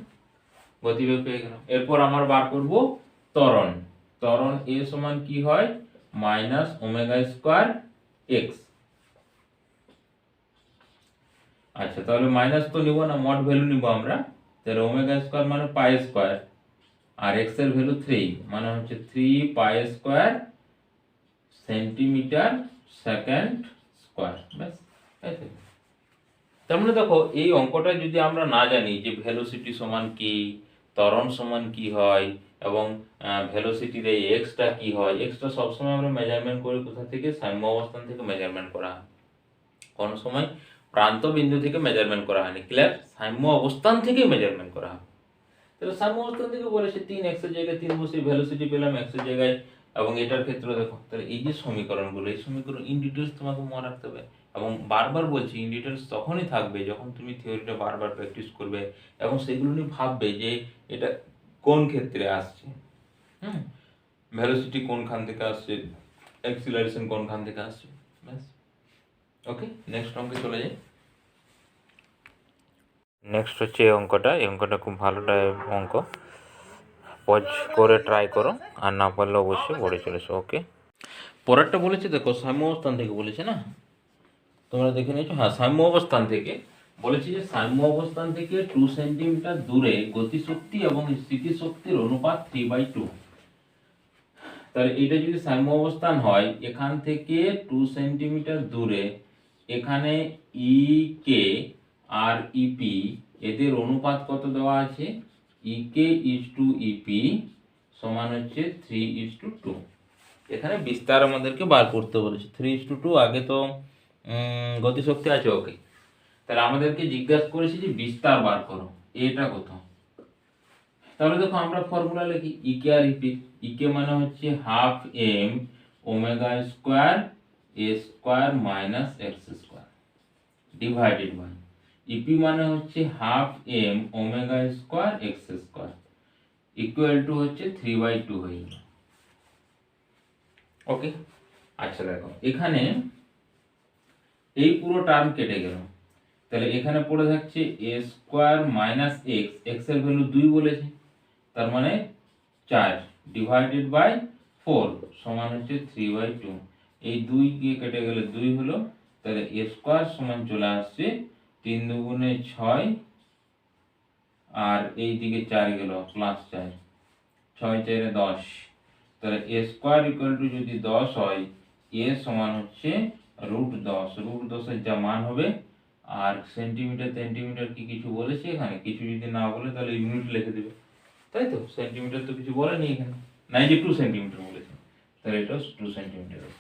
গতিবেগ পেয়ে গেলাম। এরপর আমরা বার করব ত্বরণ। ত্বরণ a সমান কি হয়, -ω²x। আচ্ছা, তাহলে মাইনাস তো নিব না, মোট ভ্যালু নিব আমরা, তাহলে ω² মানে π², আর x এর ভ্যালু 3, মানে হচ্ছে 3 π² সেন্টিমিটার সেকেন্ড স্কয়ার। ব্যাস, তাই তো। তার মানে দেখো এই অঙ্কটা যদি আমরা না জানি যে ভেলোসিটি সমান কি, ত্বরণ সমান কি হয়, এবং ভেলোসিটির এই এক্সটা কি হয়, এক্সটা সবসময় আমরা মেজারমেন্ট করি কোথা থেকে, সাম্য অবস্থান থেকে মেজারমেন্ট করা হয়, কোনো সময় প্রান্ত বিন্দু থেকে মেজারমেন্ট করা হয়নি, ক্লিয়ার, সাম্য অবস্থান থেকে মেজারমেন্ট করা হয়। তাহলে সাম্য অবস্থান থেকে বলেছে 3x এর জায়গায় 3 বসে ভেলোসিটি পেলাম x এর জায়গায়, এবং এটার ক্ষেত্রে দেখো, তাহলে এই যে সমীকরণগুলো, এই সমীকরণ ইন ডিটেইলস তোমাকে মনে রাখতে হবে, এবং বারবার বলছি ইন ডিটেইলস তখনই থাকবে যখন তুমি থিওরিটা বারবার প্র্যাকটিস করবে এবং সেগুলো নিয়ে ভাববে যে এটা কোন ক্ষেত্রে আসছে, ভেলোসিটি কোনখান থেকে আসছে, অ্যাক্সিলারেশন কোনখান থেকে আসছে। ব্যাস, ওকে, নেক্সট অঙ্কে চলে যাই। নেক্সট হচ্ছে এই অঙ্কটা। এই অঙ্কটা খুব ভালো অঙ্ক, পজ করে ট্রাই করো, আর না পারলে অবশ্যই পড়ে চলে এসো। ওকে, পরেরটা বলেছে দেখো সাম্য অবস্থান থেকে বলেছে না, তোমরা দেখে নিয়েছো। হ্যাঁ, সাম্য অবস্থান থেকে বলেছি যে সাম্য অবস্থান থেকে 2 সেন্টিমিটার দূরে গতিশক্তি এবং স্থিতিশক্তির অনুপাত 3/2। তাহলে এটা যদি সাম্য অবস্থান হয়, এখান থেকে 2 সেন্টিমিটার দূরে এখানে ই কে আর ইপি এদের অনুপাত কত দেওয়া আছে, ই কে ইজ টু ইপি সমান হচ্ছে 3:2। এখানে বিস্তার আমাদেরকে বার করতে বলেছে। 3:2, আগে তো গতিশক্তি আছে। ওকে, তাহলে আমাদেরকে জিজ্ঞাসা করেছে যে বিস্তার বার করো, এটা কত। তাহলে দেখো আমরা ফর্মুলা লিখি, ইকে আর ইপি। ইকে মানে হচ্ছে half m omega square a square minus x square divided by EP মানে হচ্ছে half m omega square x square equal to হচ্ছে 3/2 হয়ে গেল। ওকে, আচ্ছা দেখো এখানে এই পুরো টার্ম কেটে গেল, তাহলে এখানে পড়ে থাকছে এ স্কোয়ার মাইনাস এক্স, এক্স এর ভ্যালু 2 বলেছে, তার মানে 4 ডিভাইডেড বাই 4 সমান হচ্ছে 3/2। এই 2 গিয়ে কেটে গেলে 2 হলো, তাহলে এ স্কোয়ার সমান চলে আসছে 3 দুগুণে 6, আর এই দিকে 4 গেল প্লাস 4, 6 4 10। তাহলে এ স্কোয়ার ইকুয়াল টু যদি 10 হয়, এ সমান হচ্ছে √10। √10 এর যা মান হবে, আর সেন্টিমিটার সেন্টিমিটার কি কিছু বলেছে এখানে? কিছু যদি না বলে তাহলে ইউনিট লিখে দেবে, তাই তো? সেন্টিমিটার তো কিছু বলেনি এখানে, নাই যে 2 সেন্টিমিটার বলেছে, তাহলে এটা 2 সেন্টিমিটার হবে।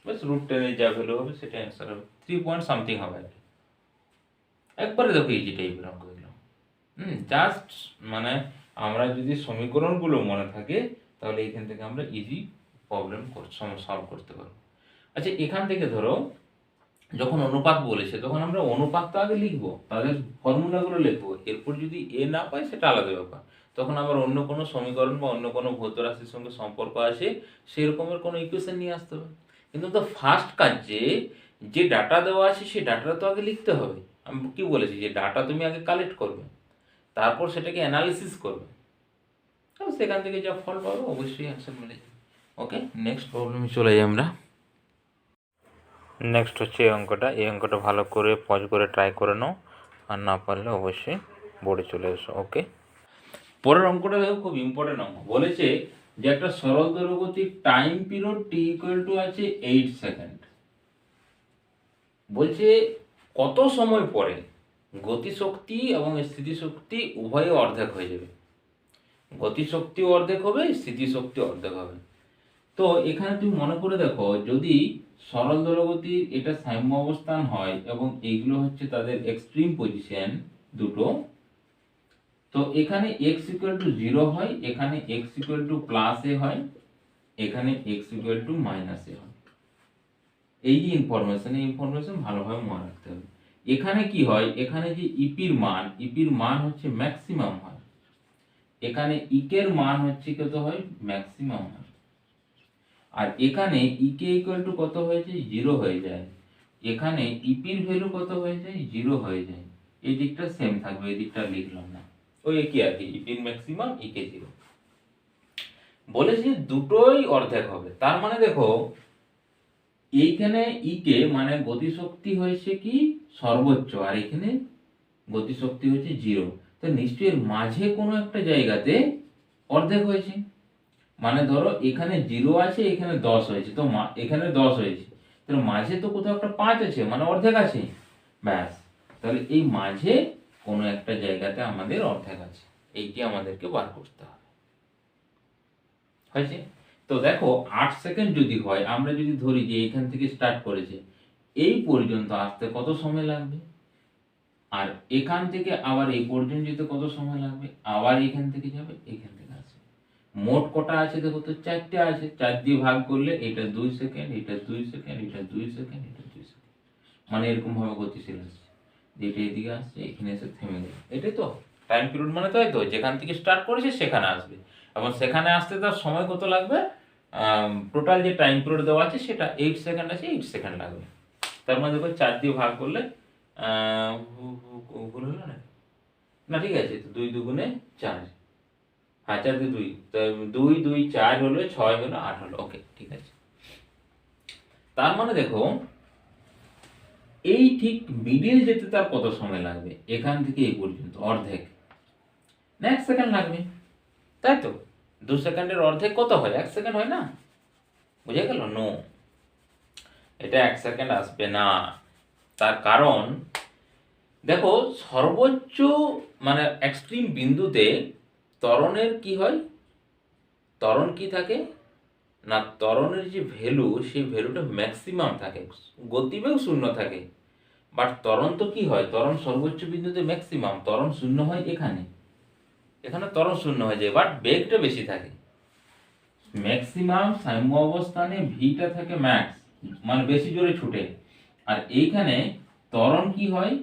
বাস √10 এর যা ভ্যালু হবে সেটা অ্যান্সার হবে, 3 পয়েন্ট সামথিং হবে আর কি। একবারে দেখো ইজি টাইপের অঙ্ক এগুলো। জাস্ট মানে আমরা যদি সমীকরণগুলো মনে থাকে, তাহলে এখান থেকে আমরা ইজি প্রবলেম সলভ করতে পারবো। আচ্ছা, এখান থেকে ধরো যখন অনুপাত বলেছে, তখন আমরা অনুপাতটা আগে লিখবো, তাদের ফর্মুলাগুলো লিখবো, এরপর যদি এ না পাই সেটা আলাদা ব্যাপার, তখন আবার অন্য কোনো সমীকরণ বা অন্য কোনো ভৌত রাশির সঙ্গে সম্পর্ক আছে সেরকমের কোনো ইকুয়েশন নিয়ে আসতে হবে। কিন্তু তো ফার্স্ট কাজে যে ডাটা দেওয়া আছে সেই ডাটাটা তো আগে লিখতে হবে। আমি কি বলেছি যে ডাটা তুমি আগে কালেক্ট করবে, তারপর সেটাকে অ্যানালিসিস করবে, এবং সেখান থেকে যা ফল পাবে অবশ্যই অ্যান্সার মিলে যাবে। ওকে, নেক্সট প্রবলেমে চলে যাই আমরা। নেক্সট হচ্ছে এই অঙ্কটা। এই অঙ্কটা ভালো করে পজ করে ট্রাই করে নাও, আর না পারলে অবশ্যই বোর্ডে চলে এসো। ওকে, পরের অঙ্কটা দেখো খুব ইম্পর্টেন্ট অঙ্ক। বলেছে যে একটা সরল দৈর্ঘ্যগতির time period T equal to আছে 8 সেকেন্ড। বলছে কত সময় পরে গতিশক্তি এবং স্থিতিশক্তি উভয়ই অর্ধেক হয়ে যাবে। গতিশক্তিও অর্ধেক হবে, স্থিতিশক্তি অর্ধেক হবে। তো এখানে তুমি মনে করে দেখো, যদি সরল দৈর্ঘ্যগতির এটা সাম্য অবস্থান হয় এবং এইগুলো হচ্ছে তাদের এক্সট্রিম পজিশন দুটো, তো এখানে x ইকুয়াল টু 0 হয়, এখানে x ইকুয়াল টু প্লাস এ হয়, এখানে x ইকুয়াল টু মাইনাস এ হয়। এই যে ইনফরমেশন, এই ইনফরমেশন ভালোভাবে মনে রাখতে হবে। এখানে কি হয়, এখানে যে ইপির মান হচ্ছে ম্যাক্সিমাম হয়, এখানে ইকের মান হচ্ছে কত হয়, ম্যাক্সিমাম হয়। আর এখানে ইকে ইকুয়াল টু কত হয়েছে, 0 হয়ে যায়, এখানে ইপির ভ্যালু কত হয়ে যায়, 0 হয়ে যায়। এই দিকটা সেম থাকবে, এই দিকটা লিখলাম না, ওই একই আর কি, ইপির ম্যাক্সিমাম ইকে 0। বলেছি দুটোই অর্ধেক হবে, তার মানে দেখো এইখানে ইকে মানে গতিশক্তি হয়েছে কি সর্বোচ্চ, আর এখানে গতিশক্তি হচ্ছে 0, তো নিশ্চয়ই এর মাঝে কোনো একটা জায়গাতে অর্ধেক হয়েছে। মানে ধরো এখানে 0 আছে, এখানে 10 হয়েছে, তো এখানে 10 হয়েছে, তাহলে মাঝে তো কোথাও একটা 5 আছে, মানে অর্ধেক আছে, ব্যাস। তাহলে এই মাঝে কোনো একটা জায়গাতে আমাদের অর্ধেক আছে, এইটি আমাদেরকে বার করতে হবে। হয়েছে? তো দেখো 8 সেকেন্ড যদি হয়, আমরা যদি ধরি যে এখান থেকে স্টার্ট করেছে, এই পর্যন্ত আসতে কত সময় লাগবে, আর এখান থেকে আবার এই পর্যন্ত যেতে কত সময় লাগবে, আবার এখান থেকে যাবে, এখান থেকে আসবে, মোট কটা আছে দেখো তো, 4টে আছে, 4 দিয়ে ভাগ করলে এটা 2 সেকেন্ড, এটা 2 সেকেন্ড, এটা 2 সেকেন্ড, এটা 2 সেকেন্ড, মানে এরকম ভাবে গতিশীল আসছে, যেটা এদিকে আসছে এখানে এসে থেমে গেল। এটাই তো টাইম পিরিয়ড, মানে তাই তো, যেখান থেকে স্টার্ট করেছে সেখানে আসবে, এবং সেখানে আসতে তার সময় কত লাগবে, টোটাল যে টাইম পিরিয়ড দেওয়া আছে সেটা 8 সেকেন্ড আছে, 8 সেকেন্ড লাগবে। তার মানে দেখো 4 দিয়ে ভাগ করলে ভুল হলো না, না ঠিক আছে, তো 2 দুগুণে 4, হ্যাঁ 4 দিয়ে 2, তো 2 2 4 হলো, 6 হলো, 8 হলো, ওকে ঠিক আছে। তার মানে দেখো এই ঠিক মিডিল যেতে তার কত সময় লাগবে, এখান থেকে এই পর্যন্ত অর্ধেক, না 1 সেকেন্ড লাগবে, তাই তো। 2 সেকেন্ডের অর্ধেক কত হয়, 1 সেকেন্ড হয় না, বুঝে গেল? নো, এটা 1 সেকেন্ড আসবে না। তার কারণ দেখো সর্বোচ্চ মানে এক্সট্রিম বিন্দুতে ত্বরণের কি হয়, ত্বরণ কি থাকে না, ত্বরণের যে ভ্যালু সেই ভ্যালুটা ম্যাক্সিমাম থাকে, গতিবেগ শূন্য থাকে। বাট ত্বরণ তো কি হয়, ত্বরণ সর্বোচ্চ বিন্দুতে ম্যাক্সিমাম, ত্বরণ শূন্য হয় এখানে, এখানে ত্বরণ শূন্য হয়ে যায়, বাট বেগটা বেশি থাকে। ম্যাক্সিমাম সাম্য অবস্থানে ভিটা থাকে ম্যাক্স, মানে বেশি জোরে ছুটে, আর এইখানে ত্বরণ কি হয়,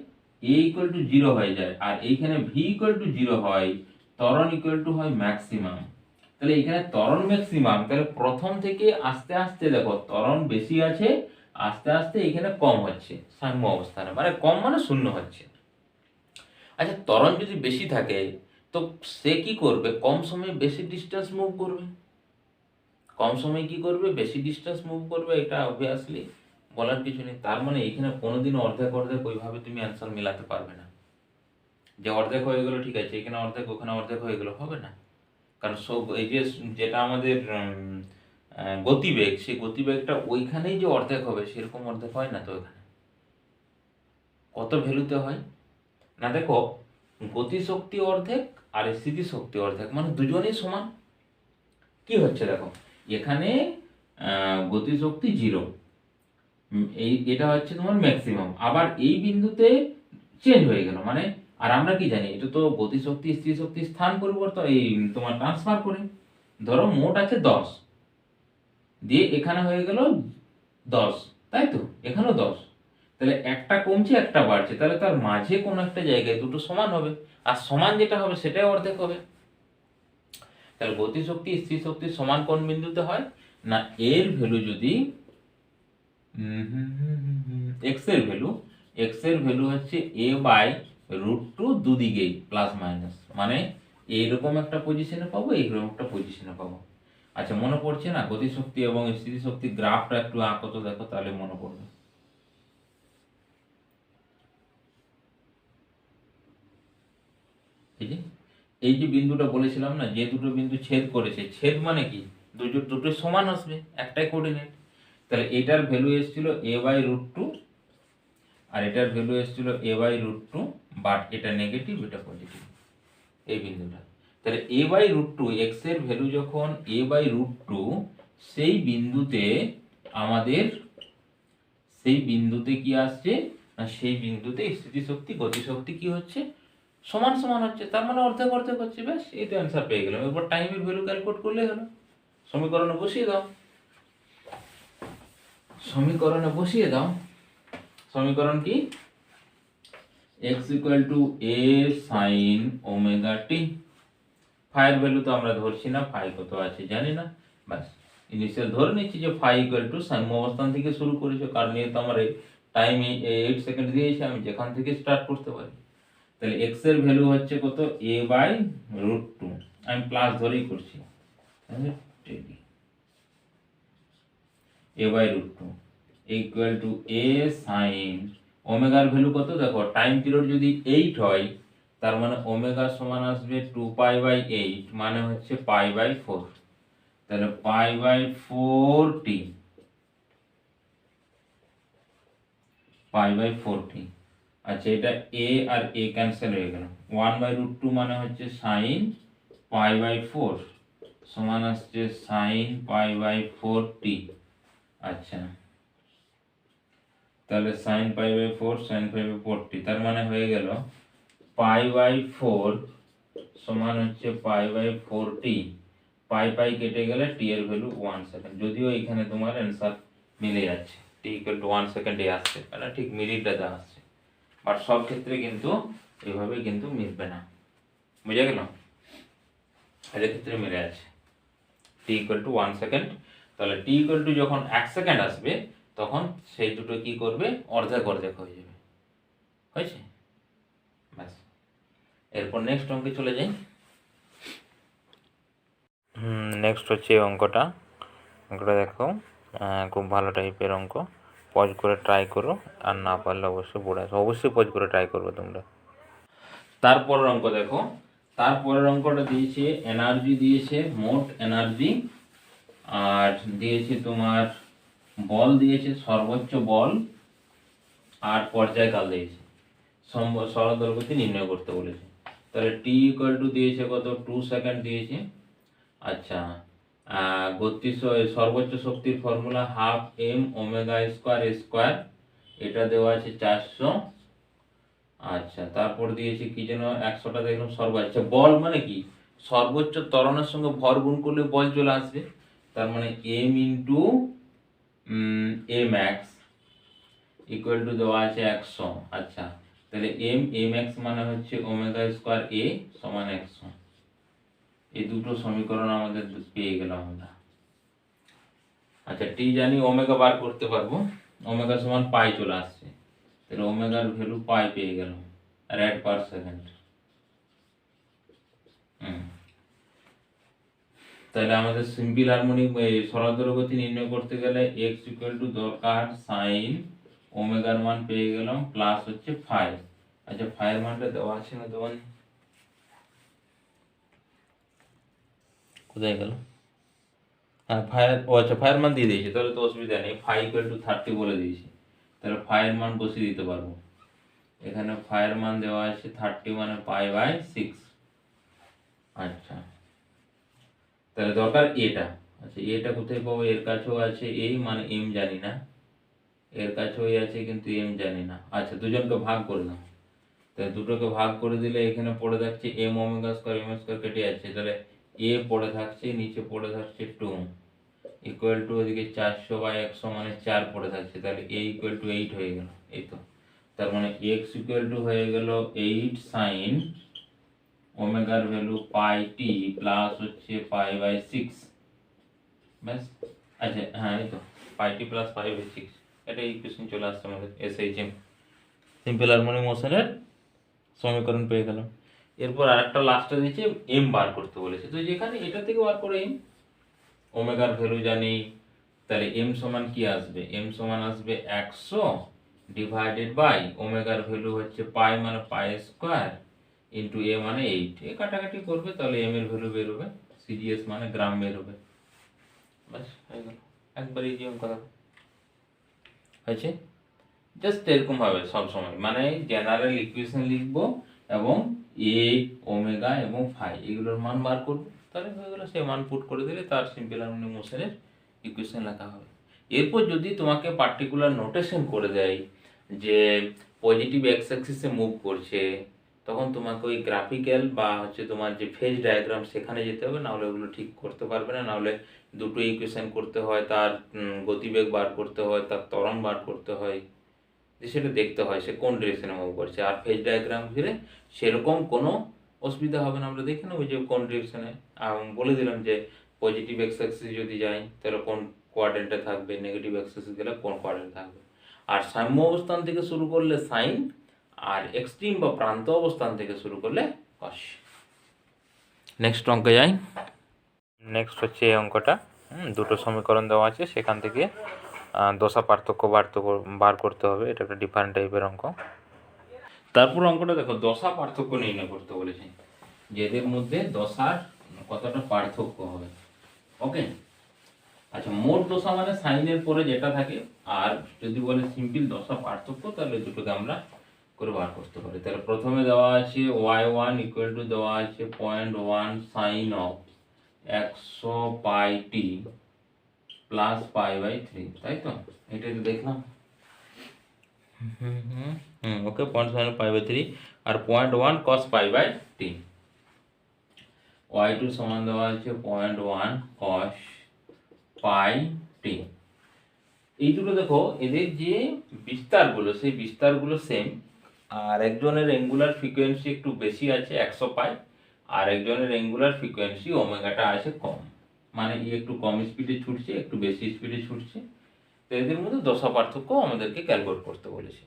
a ইকুয়াল টু 0 হয়ে যায়, আর এইখানে v ইকুয়াল টু 0 হয়, ত্বরণ ইকুয়াল টু হয় ম্যাক্সিমাম। তাহলে এখানে ত্বরণ ম্যাক্সিমাম, তাহলে প্রথম থেকে আস্তে আস্তে দেখো ত্বরণ বেশি আছে, আস্তে আস্তে এখানে কম হচ্ছে সাম্য অবস্থানে, মানে কম মানে শূন্য হচ্ছে। আচ্ছা ত্বরণ যদি বেশি থাকে তো সে কি করবে, কম সময়ে বেশি ডিস্টেন্স মুভ করবে, কম সময়ে কি করবে, বেশি ডিস্টেন্স মুভ করবে, এটা অবভিয়াসলি বলার কিছু নেই। তার মানে এখানে কোনোদিন অর্ধেক অর্ধেক ওইভাবে তুমি অ্যান্সার মেলাতে পারবে না, যে অর্ধেক হয়ে গেল ঠিক আছে, এখানে অর্ধেক ওখানে অর্ধেক হয়ে গেল, হবে না। কারণ সব এই যে যেটা আমাদের গতিবেগ, সেই গতিবেগটা ওইখানেই যে অর্ধেক হবে সেরকম অর্ধেক হয় না তো, এখানে কত ভ্যালুতে হয় না, দেখো গতিশক্তি অর্ধেক আর স্থিতিশক্তি অর্ধেক, মানে দুজনেই সমান। কি হচ্ছে দেখো এখানে গতিশক্তি 0, এই এটা হচ্ছে তোমার ম্যাক্সিমাম, আবার এই বিন্দুতে চেঞ্জ হয়ে গেল, মানে আর আমরা কি জানি, এটা তো গতিশক্তি স্থিতিশক্তি স্থান পরিবর্তন, এই তোমার ট্রান্সফার করে, ধরো মোট আছে 10, দিয়ে এখানে হয়ে গেল 10, তাই তো, এখানেও 10, তাহলে একটা কমছে একটা বাড়ছে, তাহলে তার মাঝে কোন একটা জায়গায় দুটো সমান হবে, আর সমান যেটা হবে সেটাই অর্ধেক হবে। তাহলে গতিশক্তি স্থিতিশক্তি সমান কোন বিন্দুতে হয় না, এর ভ্যালু যদি এক্স এর ভ্যালু হচ্ছে a/√2 দুদিকেই প্লাস মাইনাস, মানে এইরকম একটা পজিশনে পাবো, এইরকম একটা পজিশনে পাবো। আচ্ছা মনে পড়ছে না, গতিশক্তি এবং স্থিতিশক্তি গ্রাফটা একটু আঁকো তো, দেখো তাহলে মনে পড়বে। এই যে বিন্দুটা বলেছিলাম না, যে দুটো বিন্দু ছেদ করেছে, ছেদ মানে কি, দুটো সমান আসবে, একটাই কোঅর্ডিনেট। তাহলে এটার ভ্যালু এসেছিল a/√2, আর এটার ভ্যালু এসেছিল a/√2, বাট এটা নেগেটিভ এটা পজিটিভ, এই বিন্দুটা। তাহলে a/√2 x এর ভ্যালু যখন a/√2, সেই বিন্দুতে আমাদের সেই বিন্দুতে কি আসছে না, সেই বিন্দুতে স্থিতিশক্তি গতিশক্তি কি হচ্ছে, সমান সমান হচ্ছে, তার মানে অর্ধেক অর্ধেক হচ্ছে, ব্যাস এই তো অ্যান্সার পেয়ে গেলাম। এরপর টাইমের ভ্যালু ক্যালকুলেট করলেই হলো, সমীকরণে বসিয়ে দাও, সমীকরণে বসিয়ে দাও। সমীকরণ কি, x equal to a sin ওমেগা t, ফাইয়ের ভ্যালু তো আমরা ধরছি না, ফাই কত আছে জানি না, বাস ইনিশিয়াল ধরে নিচ্ছি যে ফাই ইকুয়াল টু সাম্য অবস্থান থেকে শুরু করেছে, কারণ এই তো আমার টাইম 8 সেকেন্ড দিয়েছে, আমি যেখান থেকে স্টার্ট করতে পারি। তাহলে x এর ভ্যালু হচ্ছে কত, a/√2, আমি প্লাস ধরেই করছি, a/√2 equal to a sin ওমেগার ভ্যালু কত, দেখো টাইম পিরিয়ড যদি 8 হয়, তার মানে ওমেগা সমান আসবে 2π/8, মানে হচ্ছে π/4, তাহলে π/4t, π/4t। আচ্ছা এটা a আর a ক্যান্সেল হয়ে গেল, 1/√2 মানে হচ্ছে sin π/4 সমান আসছে sin π/4t। আচ্ছা তাহলে sin π/4 sin π/4t, তার মানে হয়ে গেল π/4 সমান হচ্ছে π/4t, পাই পাই কেটে গেলে t এর ভ্যালু 1 সেকেন্ড, যদিও এখানে তোমার অ্যান্সার মিলে যাচ্ছে, t ইকুয়াল টু 1 সেকেন্ডে আসছে, মানে ঠিক মিনিটটাতে আসছে, বাট সব ক্ষেত্রে কিন্তু এইভাবে কিন্তু মিলবে না, বুঝে গেল, এর ক্ষেত্রে মিলে আছে t ইকুয়াল টু 1 সেকেন্ড। তাহলে t ইকুয়াল টু যখন 1 সেকেন্ড আসবে, তখন সেই দুটো কি করবে, অর্ধেক অর্ধেক হয়ে যাবে। হয়েছে? ব্যাস। এরপর নেক্সট অঙ্কে চলে যাই। নেক্সট হচ্ছে এই অঙ্কটা দেখো, খুব ভালো টাইপের অঙ্ক। পজ করে ট্রাই করো, আর না পারলে অবশ্যই পড়ে আসো, অবশ্যই পজ করে ট্রাই করবে তোমরা। তারপরের অঙ্ক দেখো, তারপরের অঙ্কটা দিয়েছে এনার্জি, দিয়েছে মোট এনার্জি, আর দিয়েছে তোমার বল, দিয়েছে সর্বোচ্চ বল, আর পর্যায়কাল দিয়েছে। সরল দৈর্ঘ্য নির্ণয় করতে বলেছে। তাহলে টি ইকুয়াল টু দিয়েছে কত, 2 সেকেন্ড দিয়েছে। আচ্ছা, সর্বোচ্চ শক্তির formula half m omega square square, এটা দেওয়া আছে 400। আচ্ছা, তারপর দিয়েছে কি যেন 100টা দেখলাম সর্বোচ্চ বল, মানে কি সর্বোচ্চ ত্বরণের সঙ্গে ভর গুণ করলে বল চলে আসবে, তার মানে m into a max equal to দেওয়া আছে 100। আচ্ছা, তাহলে এ ম্যাক্স মানে হচ্ছে ওমেগা স্কোয়ার এ সমান 100। এই দুটো সমীকরণ আমাদের পেয়ে গেলাম আমরা। আচ্ছা, টি জানি, ওমেগা বার করতে পারবো, ওমেগা সমান পাই চলে আসছে, তাহলে ওমেগার ভ্যালু পাই পেয়ে গেলাম, রেড পার সেকেন্ড। তাহলে আমাদের সিম্পল হারমোনিক সরল দৈর্ঘ্য নির্ণয় করতে গেলে x ইকুয়াল টু দরকার সাইন ওমেগার মান পেয়ে গেলাম, প্লাস হচ্ছে 5। আচ্ছা, 5 এর মানটা দেওয়া আছে না, দেওয়া নেই, কোথায় গেল? হ্যাঁ, 5, ও আচ্ছা 5 এর মান দিয়ে দিয়েছি, তাহলে তো অসুবিধা নেই, 5 ইকুয়াল টু 30 বলে দিয়েছি, তাহলে 5 এর মান বসিয়ে দিতে পারবো। এখানে 5 এর মান দেওয়া আছে 30 মানে পাই বাই 6। আচ্ছা, তাহলে দরকার এটা। আচ্ছা, এটা কোথায় পাবো, এর কাছেও আছে এই, মানে এম জানি না, এর কাছেও আছে কিন্তু এম জানি না। আচ্ছা, দুজনকে ভাগ করলাম, তাহলে দুটোকে ভাগ করে দিলে এখানে পড়ে থাকছে m omega square, m square কেটে যাচ্ছে, তাহলে এ পড়ে থাকছে, নিচে পড়ে থাকছে 2 ইকুয়াল টু ওদিকে 400 বাই 100 মানে 4 পড়ে থাকছে, তাহলে এ ইকুয়াল টু 8 হয়ে গেল। এই তো, তার মানে এক্স ইকুয়াল টু হয়ে গেল 8 সাইন ওমেগার ভ্যালু পাই টি প্লাস হচ্ছে পাই বাই 6। ব্যাস। আচ্ছা, হ্যাঁ এই তো পাই টি প্লাস পাই বাই 6, এটা ইকুয়েশন চলে আসছে আমাদের এসএইচএম, সিম্পল হারমোনিক মোশনের সমীকরণ পেয়ে গেলাম। এরপর আরেকটা লাস্টে দিয়েছে এম বার করতে বলেছে, তো যেখানে এটা থেকে বার করে এম, ওমেগার ভ্যালু জানি, তাহলে এম সমান কি আসবে, এম সমান আসবে 100 ডিভাইডেড বাই ওমেগার ভ্যালু হচ্ছে পাই মানে পাই স্কোয়ার ইন্টু এ মানে 8, এ কাটাকাটি করবে, তাহলে এম এর ভ্যালু বেরোবে, সিজিএস মানে গ্রাম বেরোবে। ব্যাস হয়ে গেল, একবার ইজি অঙ্ক হয়েছে। জাস্ট এরকম ভাবে সব সময়, মানে জেনারেল ইকুয়েশন লিখবো এবং এ ওমেগা এবং ফাই এগুলোর মান বার করবো, তাহলে হয়ে গেল, সেই মান পুট করে দিলে তার সিম্পল হারমোনিক মোশনের ইকুয়েশন লেখা হবে। এরপর যদি তোমাকে পার্টিকুলার নোটেশন করে দেয় যে পজিটিভ এক্স অ্যাক্সিসে মুভ করছে, তখন তোমাকে ওই গ্রাফিক্যাল বা হচ্ছে তোমার যে ফেজ ডায়াগ্রাম সেখানে যেতে হবে, নাহলে ওগুলো ঠিক করতে পারবে না। নাহলে দুটো ইকুয়েশন করতে হয়, তার গতিবেগ বার করতে হয়, তার ত্বরণ বার করতে হয়, যে সেটা দেখতে হয় সে কোন ডিরেকশনে মুভ করছে। আর ফেজ ডায়াগ্রাম ঘিরে সেরকম কোনো অসুবিধা হবে না, আমরা দেখে নেবো যে কোন ডিরেকশনে। বলে দিলাম যে পজিটিভ এক্স অ্যাক্সিস যদি যাই তাহলে কোন কোয়াড্রেন্টে থাকবে, নেগেটিভ অ্যাক্সিস গেলে কোন কোয়াড্রেন্টে থাকবে। আর সাম্য অবস্থান থেকে শুরু করলে সাইন, আর এক্সট্রিম বা প্রান্ত অবস্থান থেকে শুরু করলে কস। নেক্সট অঙ্কে যাই। নেক্সট হচ্ছে এই অঙ্কটা, দুটো সমীকরণ দেওয়া আছে, সেখান থেকে দশা পার্থক্য বার করতে হবে, এটা একটা ডিফারেন্ট টাইপের অঙ্ক। তারপর অঙ্কটা দেখো, দশা পার্থক্য নির্ণয় করতে বলেছে, যে এদের মধ্যে দশার কতটা পার্থক্য হবে। ওকে, আচ্ছা, মোট দশা মানে সাইনের পরে যেটা থাকে, আর যদি বলে সিম্পল দশা পার্থক্য তাহলে দুটোকে আমরা করে বার করতে পারি। তাহলে প্রথমে দেওয়া আছে y1 ইকুয়াল টু দেওয়া আছে 0.1 sine of 100 pi t plus pi by 3, তাই তো, এটাই তো দেখলাম। ওকে, 0.7 পাই বাই 3 আর 0.1 cos pi by t. y2 সমান দেওয়া আছে 0.1 cos পাই টি। এই দুটো দেখো, এদের যে বিস্তারগুলো সেই বিস্তারগুলো সেম, আর একজনের অ্যাঙ্গুলার ফ্রিকোয়েন্সি একটু বেশি আছে 100 পাই, আর একজনের অ্যাঙ্গুলার ফ্রিকোয়েন্সি ওমেগাটা আছে কম, মানে একটু কম স্পিডে ছুটছে একটু বেশি স্পিডে ছুটছে। তো এদের মধ্যে দশা পার্থক্য আমাদেরকে ক্যালকুলেট করতে বলেছে।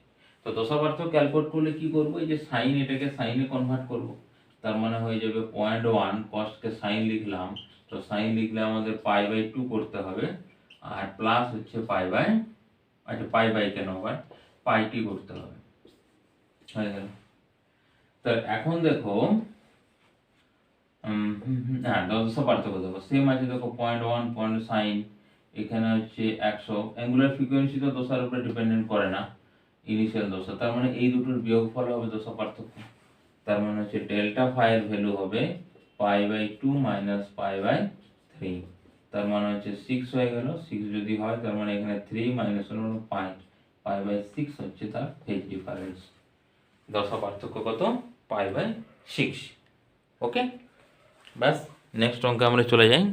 তো দশা পার্থক্য ক্যালকুলেট করলে কি করব, এই যে সাইন এটাকে সাইনে কনভার্ট করব, তার মানে হয়ে যাবে 0.1 কসকে সাইন লিখলাম, তো সাইন লিখলে আমাদের পাই/2 করতে হবে, আর প্লাস হচ্ছে আচ্ছা পাই কেন আবার পাই/t করতে হবে, হয়ে গেল। তো এখন দেখো হ্যাঁ দশা পার্থক্য দেখো সেম আছে, দেখো 0.1 পয়েন্ট সাইন, এখানে হচ্ছে 100, অ্যাঙ্গুলার ফ্রিকোয়েন্সি তো দশার উপরে ডিপেন্ডেন্ট করে না, ইনিশিয়াল দশা, তার মানে এই দুটোর বিয়োগফল হবে দশা পার্থক্য, তার মানে হচ্ছে ডেল্টা ফাই এর ভ্যালু হবে পাই/2 মাইনাস পাই/3, তার মানে হচ্ছে 6 হয়ে গেল, 6 যদি হয় তার মানে এখানে 3 মাইনাস হলো পাই/6 হচ্ছে তার ফেজ ডিফারেন্স, দশা পার্থক্য কত পাই/6। ওকে, ব্যাস নেক্সট অঙ্কে আমরা চলে যাই।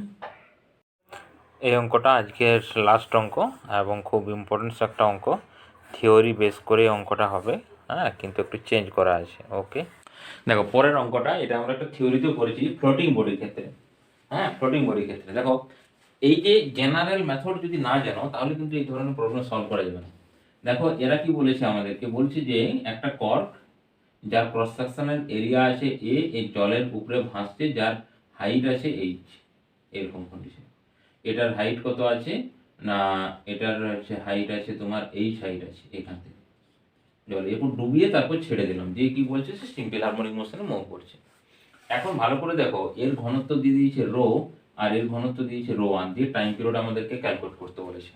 এই অঙ্কটা আজকের লাস্ট অঙ্ক এবং খুব ইম্পর্টেন্ট একটা অঙ্ক, থিওরি বেস করে অঙ্কটা হবে, হ্যাঁ কিন্তু একটু চেঞ্জ করা আছে। ওকে, দেখো পরের অঙ্কটা, এটা আমরা একটা থিওরিতেও করেছি ফ্লোটিং বডির ক্ষেত্রে, হ্যাঁ ফ্লোটিং বডির ক্ষেত্রে দেখো এই যে জেনারেল মেথড যদি না জানো তাহলে কিন্তু এই ধরনের প্রবলেম সলভ করা যাবে না। দেখো এরা কি বলেছে আমাদেরকে, বলছে যে একটা কর্ক যার ক্রস সেকশনাল এরিয়া আছে এ, এই জলের উপরে ভাসছে, যার হাইট আছে এইচ, এরকম কন্ডিশন। এটার হাইট কত আছে না, এটার হচ্ছে হাইট আছে তোমার এইচ হাইট আছে, এখান থেকে জল এরপর ডুবিয়ে তারপর ছেড়ে দিলাম, দিয়ে কি বলছে সে সিম্পল হারমোনিক মোশনে মুভ করছে। এখন ভালো করে দেখো, এর ঘনত্ব দিয়ে দিয়েছে রো আর এর ঘনত্ব দিয়েছে ρ1, দিয়ে টাইম পিরিয়ড আমাদেরকে ক্যালকুলেট করতে বলেছে।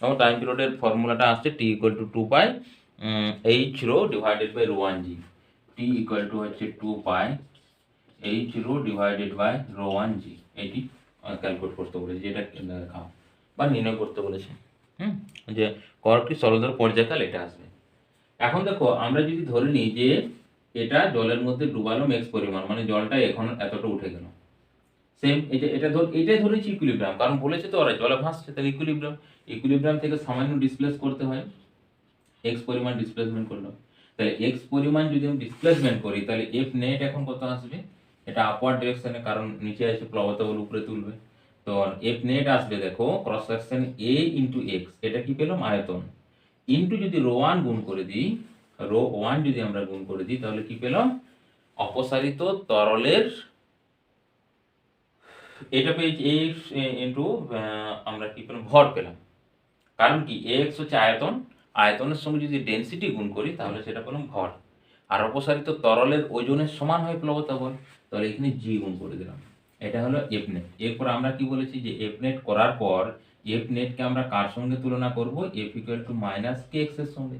এবং টাইম পিরিয়ডের ফর্মুলাটা আসছে T equal to 2 pi H rho divided by ρ1g, T equal to হচ্ছে 2 pi H rho divided by ρ1g, এটি ক্যালকুলেট করতে বলেছে, যেটা দেখাও বা নির্ণয় করতে বলেছে। যে কর্কটি স্থলধর পর্যায়কাল এটা আসবে। এখন দেখো আমরা যদি ধরে নিই যে এটা জলের মধ্যে ডুবালাম এক্স পরিমাণ, মানে জলটা এখন এতটা উঠে গেল, সেম এটাই ধরেছি ইকুইলিব্রিয়াম, কারণ বলেছে তো ওরা জলে ভাসছে, তাহলে ইকুইলিব্রিয়াম থেকে সামান্য ডিসপ্লেস করতে হয়, এক্স পরিমাণ ডিসপ্লেসমেন্ট করলাম, তাহলে এক্স পরিমাণ যদি আমি ডিসপ্লেসমেন্ট করি তাহলে এফ নেট এখন কত আসবে, এটা আপওয়ার্ড ডিরেকশনে, কারণ নিচে আছে প্লবতা বল উপরে তুলবে, তো এফ নেট আসবে দেখো ক্রস সেকশন এ ইন্টু এক্স, এটা কি পেলাম আয়তন, ইন্টু যদি ρ1 গুণ করে দিই, ρ1 যদি আমরা গুণ করে দিই তাহলে কি পেলাম অপসারিত তরলের, এটা পেয়েছি এক্স ইন্টু আমরা কি পেলাম ভর পেলাম, কারণ কি এক্স হচ্ছে আয়তন, আয়তনের সঙ্গে যদি ডেনসিটি গুণ করি তাহলে সেটা পেলাম ভর, আর অপসারিত তরলের ওজনের সমান হয় প্লবতা বল, তাহলে এখানে জি গুণ করে দিলাম, এটা হলো এফ নেট। এরপর আমরা কি বলেছি যে এফ নেট করার পর এফ নেটকে আমরা কার সঙ্গে তুলনা করব, F equal to minus K x এর সঙ্গে।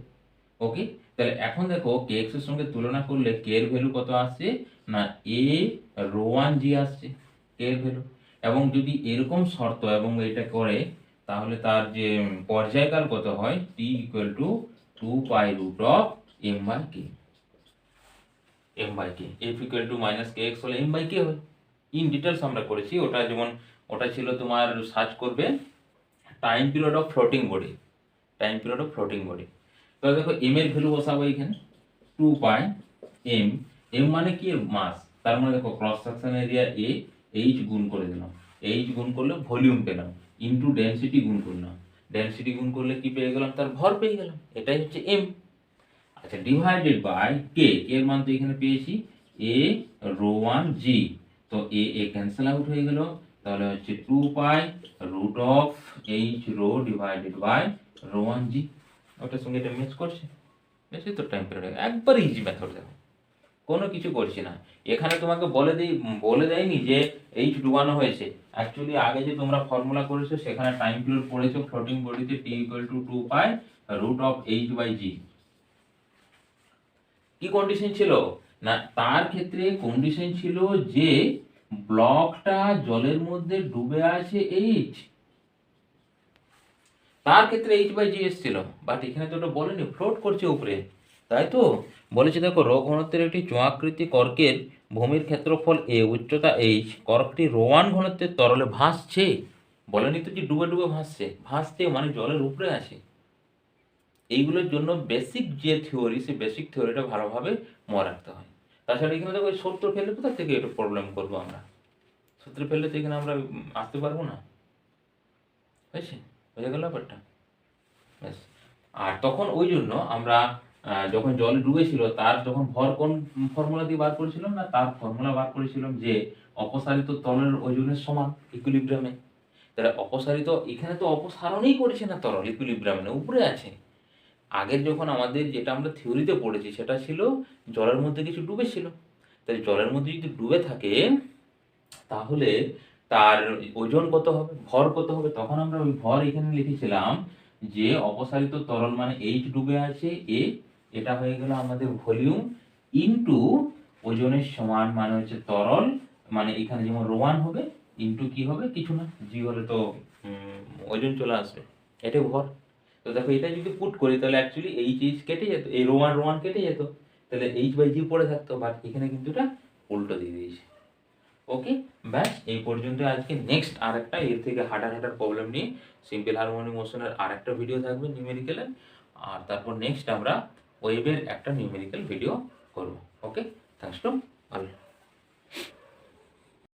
ওকে, তাহলে এখন দেখো কে এক্স এর সঙ্গে তুলনা করলে কে এর ভ্যালু কত আসছে না এ ρ1g আসছে কে এর ভ্যালু, এবং যদি এরকম শর্ত এবং এটা করে তাহলে তার যে পর্যায়কাল কত হয়, T equal to 2 pi root of m/k, F equal to minus K X হলে m/k হয়। ইন ডিটেলস আমরা করেছি ওটা, যেমন ওটা ছিল তোমার সার্চ করবে time period of floating body, তো দেখো এম এর ভ্যালু বসাবো এখানে 2 পাই এম মানে কি মাস, তার মানে দেখো ক্রস সেকশন এরিয়া এ, এইচ গুণ করে দিলাম, এইচ গুণ করলে ভলিউম পেলাম, ইনটু ডেনসিটি গুণ করলাম, ডেনসিটি গুণ করলে কি পেয়ে গেলাম তার ভর পেয়ে গেলাম, এটাই হচ্ছে এম। আচ্ছা ডিভাইডেড বাই কে, এর মান তো এখানে পেয়েছি এ ρ1g, তো এ ক্যান্সেল আউট হয়ে গেল, তাহলে হচ্ছে 2 pi root of H rho divided by ρ1g, ওটার সঙ্গে এটা ম্যাচ করছে, বেশি তো টাইম পিরিয়ড, একবার ইজি মেথড, দেখো কোনো কিছু করছি না, এখানে তোমাকে বলে দেয়নি যে এইচ ডুবানো হয়েছে, অ্যাকচুয়ালি আগে যে তোমরা ফর্মুলা করেছো সেখানে টাইম পিরিয়ড পড়েছো ফ্লোটিং বডিতে T equal to 2 pi root of H by g. কি কন্ডিশন ছিল না, তার ক্ষেত্রে কন্ডিশন ছিল যে ব্লকটা জলের মধ্যে ডুবে আছে এইচ, তার ক্ষেত্রে এইচ বাই জি এসেছিল, বাট এখানে তো ওটা বলেনি, ফ্লোট করছে উপরে, তাই তো বলেছে দেখো রো ঘনত্বের একটি চোঙাকৃতি কর্কের ভূমির ক্ষেত্রফল এ, উচ্চতা এইচ, কর্কটি ρ1 ঘনত্বের তরলে ভাসছে, বলেনি তো যে ডুবে ডুবে ভাসছে মানে জলের উপরে আছে। এইগুলোর জন্য বেসিক যে থিওরি, সেই বেসিক থিওরিটা ভালোভাবে মনে রাখতে হয়। তাছাড়া এখানে দেখো সূত্র ফেললে কোথা থেকে একটু প্রবলেম করবো আমরা, সূত্র ফেললে তো এখানে আমরা আসতে পারবো না, হয়েছে, বুঝে গেল ব্যাপারটা। আর তখন ওই জন্য আমরা যখন জলে ডুবেছিল তার যখন ভর কোন ফর্মুলা দিয়ে বার করেছিলাম না, তার ফর্মুলা বার করেছিলাম যে অপসারিত তরলের ওজনের সমান ইকুইলিব্রিয়ামে। তাহলে অপসারিত, এখানে তো অপসারণই করেছে না তরল, ইকুইলিব্রিয়ামে উপরে আছে। আগের যখন আমাদের যেটা আমরা থিওরিতে পড়েছি সেটা ছিল জলের মধ্যে কিছু ডুবেছিল। তাহলে জলের মধ্যে যদি ডুবে থাকে তাহলে তার ওজন কত হবে, ভর কত হবে, তখন আমরা ওই ভর এখানে লিখেছিলাম যে অপসারিত তরল মানে এইচ ডুবে আছে এ, এটা হয়ে গেল আমাদের ভলিউম ইনটু ওজনের সমান মানে হচ্ছে তরল, মানে এখানে যেমন রোয়ান হবে ইনটু কি হবে, কিছু না, জি হলে তো ওজন চলে আসবে, এটা ভর। তো দেখো এটা যদি পুট করি তাহলে অ্যাকচুয়ালি এইচ কেটে যেত, এই রোয়ান কেটে যেত, তাহলে এইচ বাই জি পড়ে থাকতো, বাট এখানে কিন্তু এটা উল্টো দিয়ে দিয়েছে। ওকে, ব্যাস এই পর্যন্ত আজকে। নেক্সট আরেকটা এর থেকে হার্ডার প্রবলেম নিয়ে সিম্পল হারমোনিক মোশনের আরেকটা ভিডিও থাকবে নিউমেরিক্যালের, আর তারপর নেক্সট আমরা ওয়েভের একটা নিউমেরিক্যাল ভিডিও করব। ওকে, থ্যাঙ্কস টু অল।